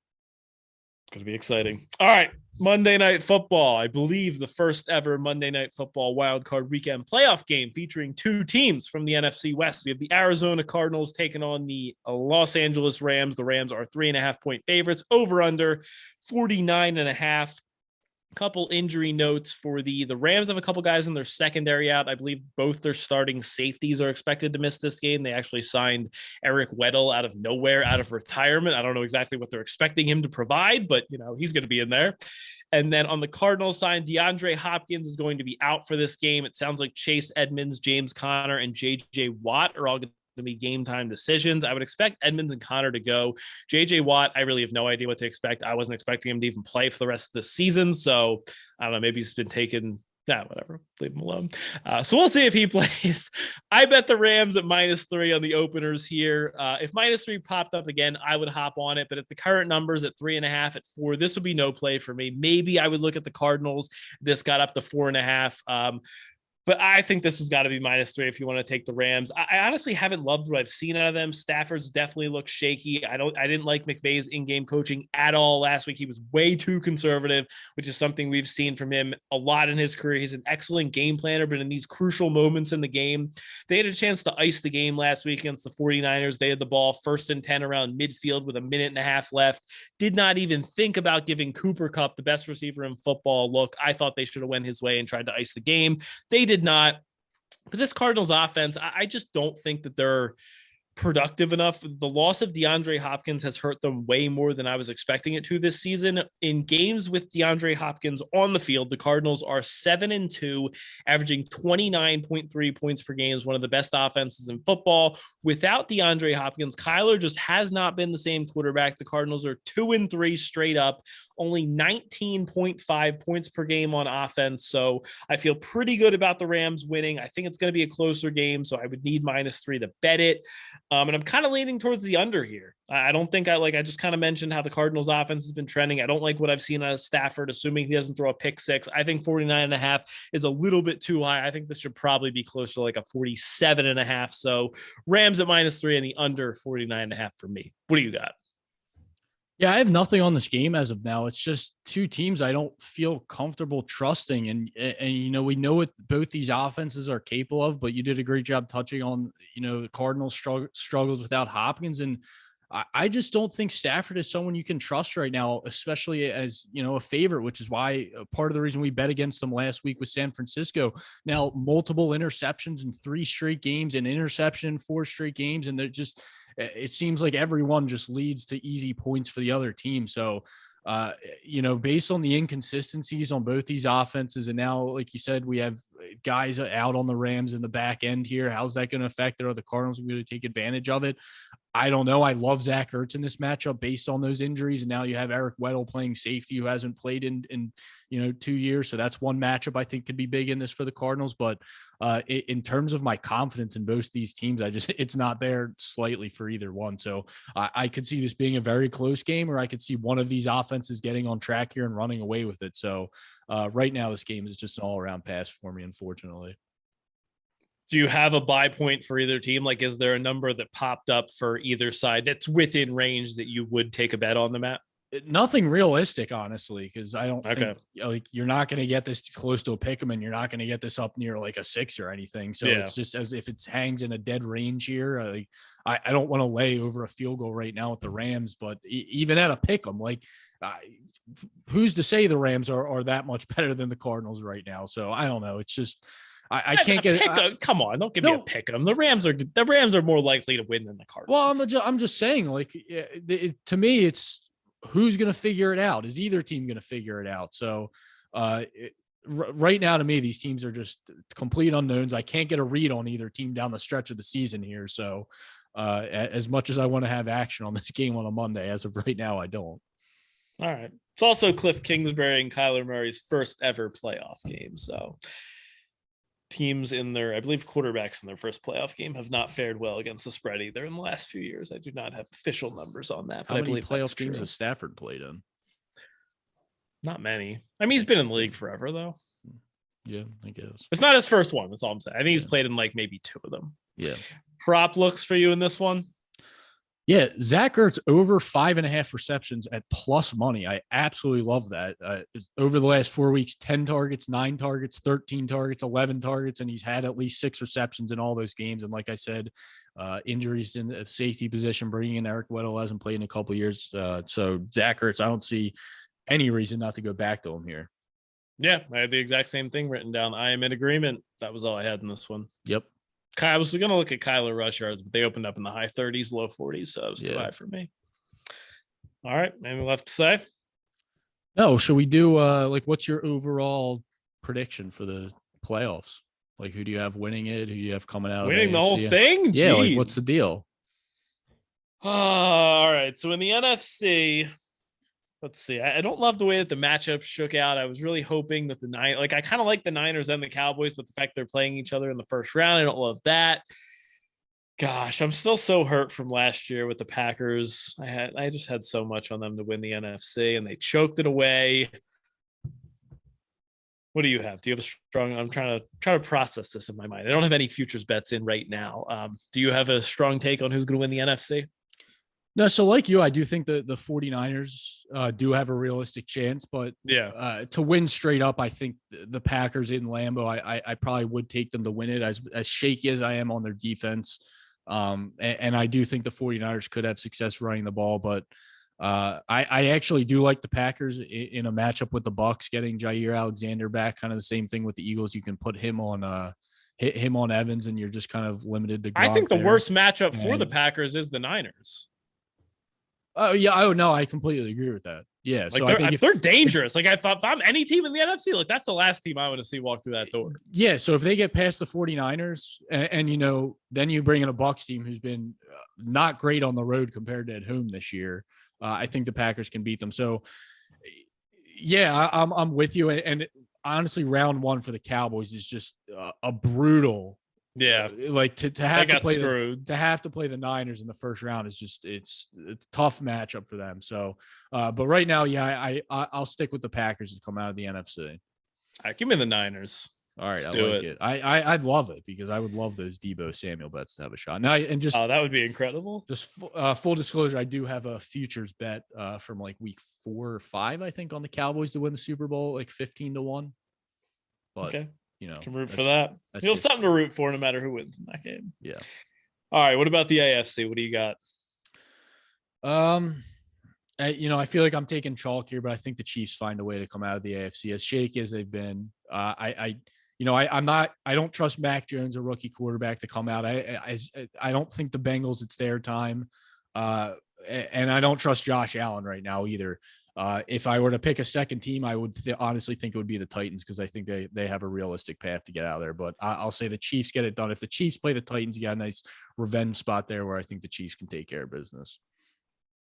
S1: It's going to be exciting. All right. Monday Night Football. I believe the first ever Monday Night Football wildcard weekend playoff game featuring 2 teams from the NFC West. We have the Arizona Cardinals taking on the Los Angeles Rams. The Rams are 3.5-point favorites, over under 49.5. Couple injury notes for the Rams. Have a couple guys in their secondary out. I believe both their starting safeties are expected to miss this game. They actually signed Eric Weddle out of nowhere, out of retirement. I don't know exactly what they're expecting him to provide, but he's going to be in there. And then on the Cardinals side, DeAndre Hopkins is going to be out for this game. It sounds like Chase Edmonds, James Conner, and JJ Watt are all going to be game time decisions. I would expect Edmonds and Connor to go. JJ Watt, I really have no idea what to expect. I wasn't expecting him to even play for the rest of the season. So I don't know, maybe he's been taken. Whatever, leave him alone. So we'll see if he plays. I bet the Rams at -3 on the openers here. If -3 popped up again, I would hop on it. But at the current numbers at 3.5, at 4, this would be no play for me. Maybe I would look at the Cardinals. This got up to 4.5. But I think this has got to be -3 if you want to take the Rams. I honestly haven't loved what I've seen out of them. Stafford's definitely looked shaky. I didn't like McVay's in-game coaching at all last week. He was way too conservative, which is something we've seen from him a lot in his career. He's an excellent game planner, but in these crucial moments in the game, they had a chance to ice the game last week against the 49ers. They had the ball 1st and 10 around midfield with 1.5 minutes left. Did not even think about giving Cooper Kupp, the best receiver in football, a look. I thought they should have went his way and tried to ice the game. They did not. But this Cardinals offense, I just don't think that they're productive enough. The loss of DeAndre Hopkins has hurt them way more than I was expecting it to this season. In games with DeAndre Hopkins on the field, the Cardinals are 7-2, averaging 29.3 points per game, is one of the best offenses in football. Without DeAndre Hopkins, Kyler just has not been the same quarterback. The Cardinals are 2-3 straight up only 19.5 points per game on offense. So I feel pretty good about the Rams winning. I think it's going to be a closer game, so I would need -3 to bet it. And I'm kind of leaning towards the under here. I don't think I just kind of mentioned how the Cardinals offense has been trending. I don't like what I've seen out of Stafford, assuming he doesn't throw a pick six. I think 49.5 is a little bit too high. I think this should probably be closer to like a 47.5. So Rams at -3 and the under 49.5 for me. What do you got?
S2: Yeah, I have nothing on this game as of now. It's just two teams I don't feel comfortable trusting. And we know what both these offenses are capable of, but you did a great job touching on, the Cardinals struggles without Hopkins. And I just don't think Stafford is someone you can trust right now, especially as, a favorite, which is why part of the reason we bet against them last week was San Francisco. Now, multiple interceptions in 3 straight games, and interception in 4 straight games. And it seems like everyone just leads to easy points for the other team. So, based on the inconsistencies on both these offenses, and now, like you said, we have guys out on the Rams in the back end here. How's that going to affect it? Are the Cardinals going to take advantage of it? I don't know. I love Zach Ertz in this matchup based on those injuries. And now you have Eric Weddle playing safety, who hasn't played in 2 years. So that's one matchup I think could be big in this for the Cardinals. But in terms of my confidence in both these teams, it's not there slightly for either one. So I could see this being a very close game, or I could see one of these offenses getting on track here and running away with it. So right now, this game is just an all around pass for me, unfortunately.
S1: Do you have a buy point for either team? Like, is there a number that popped up for either side that's within range that you would take a bet on them at?
S2: Nothing realistic, honestly, because I don't think you're not going to get this close to a pick 'em, and you're not going to get this up near like a 6 or anything. So it's just as if it hangs in a dead range here. I don't want to lay over a field goal right now with the Rams, but even at a pick 'em, who's to say the Rams are that much better than the Cardinals right now? So I don't know. It's just. I can't get it.
S1: Come on, don't give me a pick 'em. The Rams are more likely to win than the Cardinals.
S2: Well, I'm just saying, to me, it's who's going to figure it out. Is either team going to figure it out? So right now, to me, these teams are just complete unknowns. I can't get a read on either team down the stretch of the season here. So as much as I want to have action on this game on a Monday, as of right now, I don't.
S1: All right. It's also Cliff Kingsbury and Kyler Murray's first ever playoff game. So teams I believe quarterbacks in their first playoff game have not fared well against the spread either in the last few years. I do not have official numbers on that, but I believe
S2: playoff games has Stafford played in?
S1: Not many. I mean, he's been in the league forever though.
S2: Yeah, I guess.
S1: It's not his first one. That's all I'm saying. I think he's played in maybe 2 of them.
S2: Yeah.
S1: Prop looks for you in this one?
S2: Yeah, Zach Ertz over 5.5 receptions at plus money. I absolutely love that. Over the last 4 weeks, 10 targets, 9 targets, 13 targets, 11 targets, and he's had at least 6 receptions in all those games. And like I said, injuries in the safety position, bringing in Eric Weddle, hasn't played in a couple of years. So Zach Ertz, I don't see any reason not to go back to him here.
S1: Yeah, I had the exact same thing written down. I am in agreement. That was all I had in this one.
S2: Yep.
S1: I was going to look at Kyler rush yards, but they opened up in the high 30s, low 40s, so it was too high for me. All right, anything left to say?
S2: No, should we do what's your overall prediction for the playoffs? Like, who do you have winning it? Who do you have coming out?
S1: Winning the whole thing?
S2: Yeah, what's the deal?
S1: All right, so in the NFC, let's see. I don't love the way that the matchup shook out. I was really hoping that I kind of like the Niners and the Cowboys, but the fact they're playing each other in the first round, I don't love that. Gosh, I'm still so hurt from last year with the Packers. I just had so much on them to win the NFC, and they choked it away. What do you have? Do you have a strong? I'm trying to process this in my mind. I don't have any futures bets in right now. Do you have a strong take on who's going to win the NFC?
S2: No, so like you, I do think the 49ers do have a realistic chance, but to win straight up, I think the Packers in Lambeau, I probably would take them to win it, as shaky as I am on their defense. And I do think the 49ers could have success running the ball, but I actually do like the Packers in a matchup with the Bucs, getting Jair Alexander back, kind of the same thing with the Eagles. You can put him on hit him on Evans, and you're just kind of limited to Gronk.
S1: I think the worst matchup for the Packers is the Niners.
S2: Oh yeah. Oh no, I completely agree with that. Yeah.
S1: So I think they're dangerous. If I'm any team in the NFC, that's the last team I want to see walk through that door.
S2: Yeah. So if they get past the 49ers and then you bring in a Bucs team who's been not great on the road compared to at home this year, I think the Packers can beat them. So Yeah, I'm with you. And honestly, round one for the Cowboys is just a brutal.
S1: Yeah,
S2: like to have to play
S1: screwed.
S2: To have to play the Niners in the first round is just it's a tough matchup for them. So, but right now, yeah, I'll stick with the Packers to come out of the NFC.
S1: All right, give me the Niners.
S2: All right, I like it. I'd love it because I would love those Debo Samuel bets to have a shot. Now, and just
S1: that would be incredible.
S2: Just full disclosure, I do have a futures bet from like week 4 or 5, I think, on the Cowboys to win the Super Bowl, like 15-1. But
S1: okay,
S2: you know,
S1: can root for that. You have something to root for no matter who wins in that game.
S2: Yeah.
S1: All right, what about the AFC? What do you got?
S2: I feel like I'm taking chalk here, but I think the Chiefs find a way to come out of the AFC as shaky as they've been. I don't trust Mac Jones, a rookie quarterback, to come out. I don't think the Bengals, it's their time. And I don't trust Josh Allen right now either. If I were to pick a second team, I would honestly think it would be the Titans because I think they have a realistic path to get out of there. But I'll say the Chiefs get it done. If the Chiefs play the Titans, you got a nice revenge spot there where I think the Chiefs can take care of business.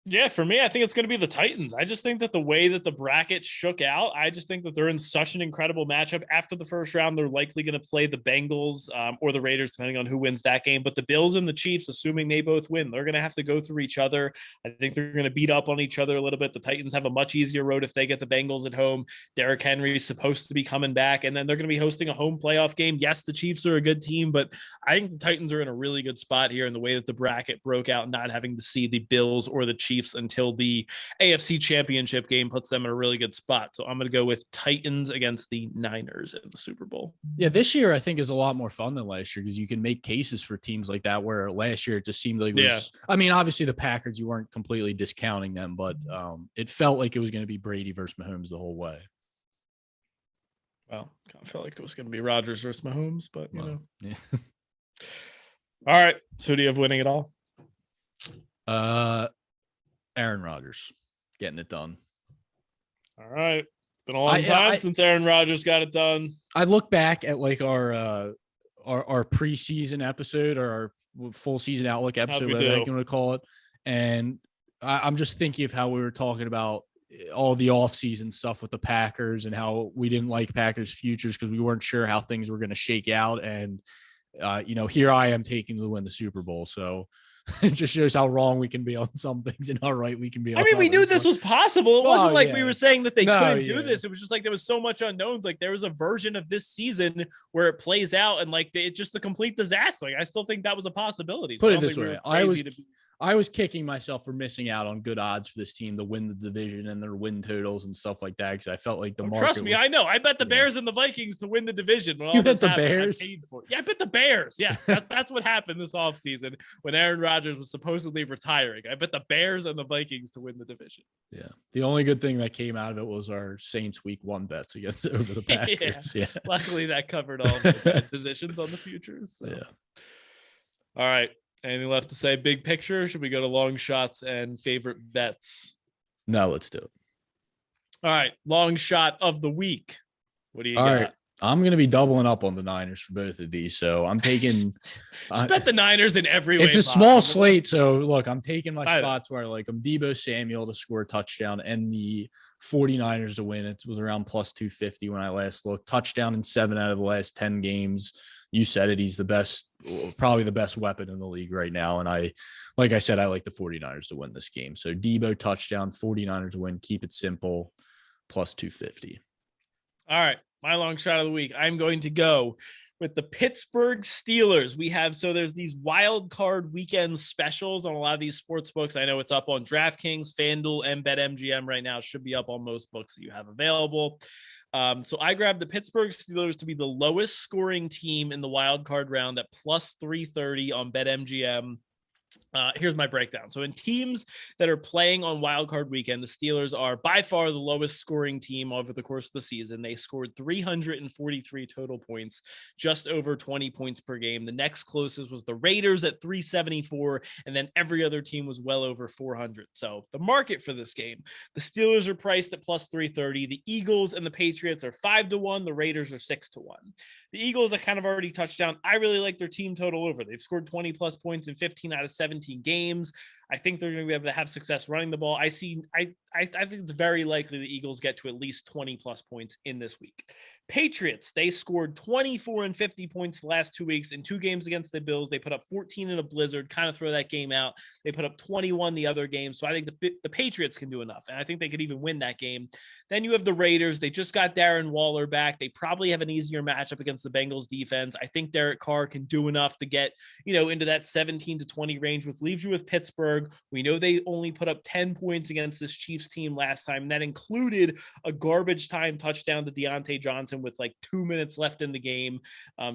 S1: Yeah, for me, I think it's going to be the Titans. I just think that the way that the bracket shook out, I just think that they're in such an incredible matchup. After the first round, they're likely going to play the Bengals or the Raiders, depending on who wins that game. But the Bills and the Chiefs, assuming they both win, they're going to have to go through each other. I think they're going to beat up on each other a little bit. The Titans have a much easier road if they get the Bengals at home. Derrick Henry is supposed to be coming back, and then they're going to be hosting a home playoff game. Yes, the Chiefs are a good team, but I think the Titans are in a really good spot here in the way that the bracket broke out, not having to see the Bills or the Chiefs until the AFC Championship game puts them in a really good spot. So I'm going to go with Titans against the Niners in the Super Bowl.
S2: Yeah, this year I think is a lot more fun than last year because you can make cases for teams like that, where last year it just seemed like it was, I mean, obviously the Packers, you weren't completely discounting them, but it felt like it was going to be Brady versus Mahomes the whole way.
S1: Well, kind of felt like it was going to be Rodgers versus Mahomes, but you know.
S2: Yeah.
S1: All right. So who do you have winning it all?
S2: Aaron Rodgers getting it done.
S1: All right. Been a long time since Aaron Rodgers got it done.
S2: I look back at like our preseason episode or our full season outlook episode, whatever you want to call it. And I'm just thinking of how we were talking about all the offseason stuff with the Packers and how we didn't like Packers futures because we weren't sure how things were going to shake out. And, here I am taking to win the Super Bowl. So it just shows how wrong we can be on some things and how right we can be on others.
S1: We knew this was possible. It wasn't like we were saying that they couldn't do this. It was just like there was so much unknowns. Like there was a version of this season where it plays out and like it's just a complete disaster. Like I still think that was a possibility.
S2: Put it this way. I was kicking myself for missing out on good odds for this team to win the division and their win totals and stuff like that because I felt like the market.
S1: Trust me, I know. I bet the Bears and the Vikings to win the division.
S2: You bet the Bears?
S1: Yeah, I bet the Bears. Yes, that's what happened this offseason when Aaron Rodgers was supposedly retiring. I bet the Bears and the Vikings to win the division.
S2: Yeah. The only good thing that came out of it was our Saints week 1 bets against over the Packers. Yeah.
S1: Luckily, that covered all the bad positions on the futures. So.
S2: Yeah.
S1: All right. Anything left to say? Big picture? Should we go to long shots and favorite bets?
S2: No, let's do it.
S1: All right. Long shot of the week. What do you got?
S2: Right. I'm going to be doubling up on the Niners for both of these. So I'm taking.
S1: Just bet the Niners in every way.
S2: It's a small slate. So look, I'm taking my spots where I like them. Debo Samuel to score a touchdown and the 49ers to win. It was around plus 250 when I last looked. Touchdown in 7 out of the last 10 games. You said it. He's the best, probably the best weapon in the league right now. And like I said, I like the 49ers to win this game. So Debo touchdown, 49ers win. Keep it simple. Plus 250.
S1: All right. My long shot of the week. I'm going to go with the Pittsburgh Steelers. There's these wild card weekend specials on a lot of these sports books. I know it's up on DraftKings, FanDuel, and BetMGM right now. It should be up on most books that you have available. So I grabbed the Pittsburgh Steelers to be the lowest scoring team in the wild card round at plus 330 on BetMGM. Here's my breakdown. So in teams that are playing on wild card weekend, the Steelers are by far the lowest scoring team over the course of the season. They scored 343 total points, just over 20 points per game. The next closest was the Raiders at 374, and then every other team was well over 400. So the market for this game, the Steelers are priced at plus 330. The Eagles and the Patriots are 5-1. The Raiders are 6-1. The Eagles, I kind of already touched on. I really like their team total over. They've scored 20 plus points in 15 out of 17 games. I think they're going to be able to have success running the ball. I think it's very likely the Eagles get to at least 20 plus points in this week. Patriots, they scored 24 and 50 points the last 2 weeks in 2 games against the Bills. They put up 14 in a blizzard, kind of throw that game out. They put up 21 the other game. So I think the Patriots can do enough, and I think they could even win that game. Then you have the Raiders. They just got Darren Waller back. They probably have an easier matchup against the Bengals defense. I think Derek Carr can do enough to get, into that 17 to 20 range, which leaves you with Pittsburgh. We know they only put up 10 points against this Chiefs team last time, and that included a garbage time touchdown to Deontay Johnson with like 2 minutes left in the game.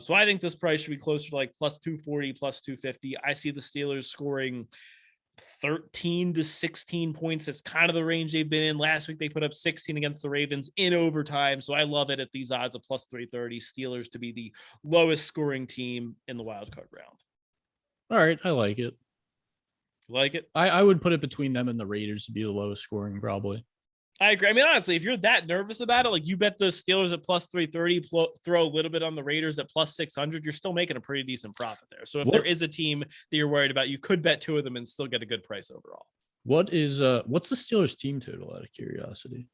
S1: So I think this price should be closer to like plus 240, plus 250. I see the Steelers scoring 13 to 16 points. That's kind of the range they've been in. Last week, they put up 16 against the Ravens in overtime. So I love it at these odds of plus 330. Steelers to be the lowest scoring team in the wild card round.
S2: All right. I like it.
S1: Like it?
S2: I would put it between them and the Raiders to be the lowest scoring, probably.
S1: I agree. I mean, honestly, if you're that nervous about it, like you bet the Steelers at plus 330, throw a little bit on the Raiders at plus 600, you're still making a pretty decent profit there. So if there is a team that you're worried about, you could bet 2 of them and still get a good price overall.
S2: What's the Steelers team total, out of curiosity?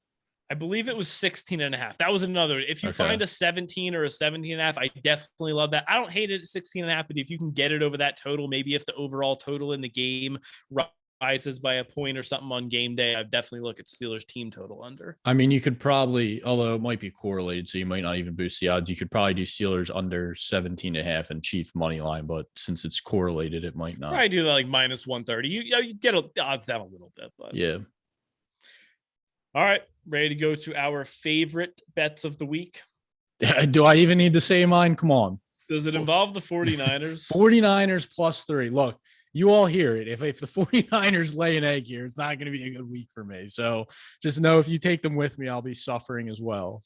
S1: I believe it was 16.5. That was another. If you find a 17 or a 17.5, I definitely love that. I don't hate it at 16.5, but if you can get it over that total, maybe if the overall total in the game rises by a point or something on game day, I'd definitely look at Steelers team total under.
S2: I mean, you could probably, although it might be correlated, so you might not even boost the odds. You could probably do Steelers under 17.5 and Chief money line, but since it's correlated, it might not.
S1: I do that like minus 130. You get odds down a little bit, but
S2: yeah.
S1: All right, ready to go to our favorite bets of the week?
S2: Do I even need to say mine? Come on.
S1: Does it involve the 49ers?
S2: 49ers plus 3. Look, you all hear it. If the 49ers lay an egg here, it's not going to be a good week for me. So just know if you take them with me, I'll be suffering as well.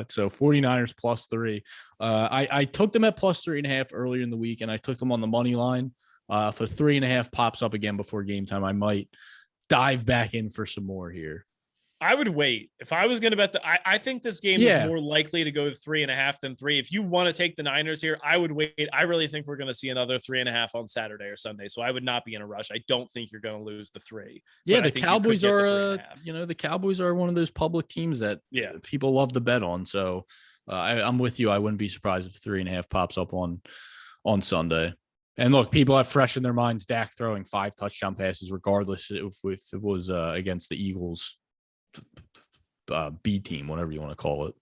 S2: So 49ers plus 3. I took them at plus 3.5 earlier in the week, and I took them on the money line. If a 3.5 pops up again before game time, I might dive back in for some more here.
S1: I would wait. If I was going to bet I think this game is more likely to go to 3.5 than 3. If you want to take the Niners here, I would wait. I really think we're going to see another 3.5 on Saturday or Sunday. So I would not be in a rush. I don't think you're going to lose the 3.
S2: Yeah. The Cowboys are, the Cowboys are one of those public teams that people love to bet on. So I'm with you. I wouldn't be surprised if 3.5 pops up on Sunday. And look, people have fresh in their minds Dak throwing 5 touchdown passes, regardless if it was against the Eagles B team, whatever you want to call it.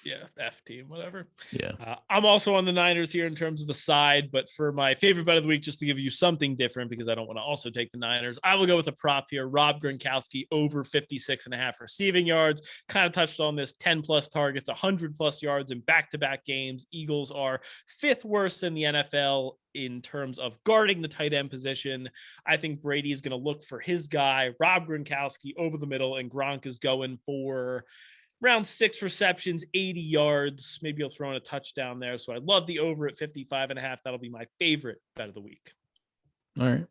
S1: Yeah, F team, whatever.
S2: Yeah.
S1: I'm also on the Niners here in terms of a side, but for my favorite bet of the week, just to give you something different, because I don't want to also take the Niners, I will go with a prop here. Rob Gronkowski over 56.5 receiving yards. Kind of touched on this, 10 plus targets, 100 plus yards in back-to-back games. Eagles are 5th worst in the NFL in terms of guarding the tight end position. I think Brady is going to look for his guy, Rob Gronkowski, over the middle, and Gronk is going for around 6 receptions, 80 yards. Maybe he'll throw in a touchdown there. So I love the over at 55.5. That'll be my favorite bet of the week.
S2: All right.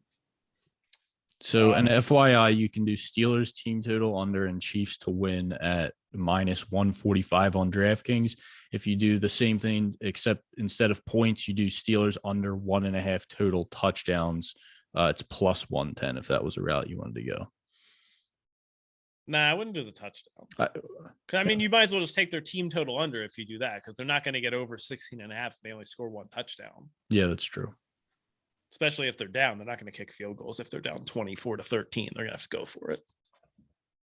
S2: So an FYI, you can do Steelers team total under and Chiefs to win at minus 145 on DraftKings. If you do the same thing, except instead of points, you do Steelers under 1.5 total touchdowns. It's plus 110 if that was a route you wanted to go.
S1: Nah, I wouldn't do the touchdowns. I mean, you might as well just take their team total under if you do that, because they're not going to get over 16.5 if they only score 1 touchdown.
S2: Yeah, that's true.
S1: Especially if they're down. They're not going to kick field goals. If they're down 24-13, they're going to have to go for it.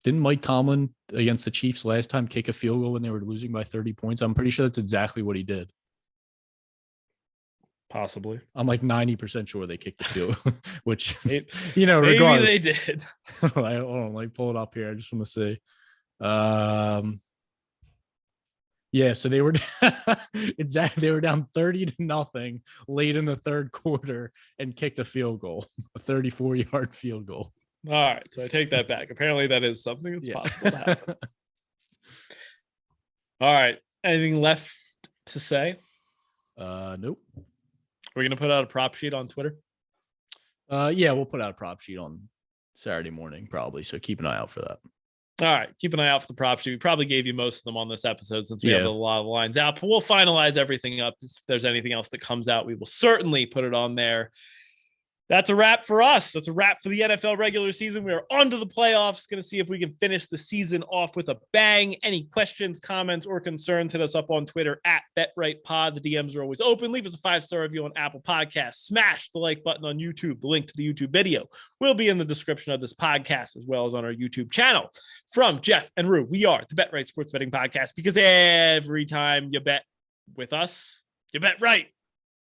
S2: Didn't Mike Tomlin against the Chiefs last time kick a field goal when they were losing by 30 points? I'm pretty sure that's exactly what he did.
S1: Possibly.
S2: I'm like 90% sure they kicked the field, which,
S1: maybe
S2: regardless.
S1: they did.
S2: Hold on, let me pull it up here. I just want to see. Yeah, so they were they were down 30-0 late in the third quarter and kicked a field goal, a 34-yard field goal.
S1: All right, so I take that back. Apparently that is something that's possible to happen. All right, anything left to say?
S2: Nope.
S1: We're going to put out a prop sheet on Twitter?
S2: Yeah, we'll put out a prop sheet on Saturday morning probably, so keep an eye out for that.
S1: All right, keep an eye out for the prop sheet. We probably gave you most of them on this episode since we have a lot of lines out, but we'll finalize everything up. If there's anything else that comes out, we will certainly put it on there. That's a wrap for us. That's a wrap for the NFL regular season. We are on to the playoffs. Going to see if we can finish the season off with a bang. Any questions, comments, or concerns, hit us up on Twitter at BetRightPod. The DMs are always open. Leave us a 5-star review on Apple Podcasts. Smash the like button on YouTube. The link to the YouTube video will be in the description of this podcast, as well as on our YouTube channel. From Jeff and Rue, we are the Bet Right Sports Betting Podcast, because every time you bet with us, you bet right.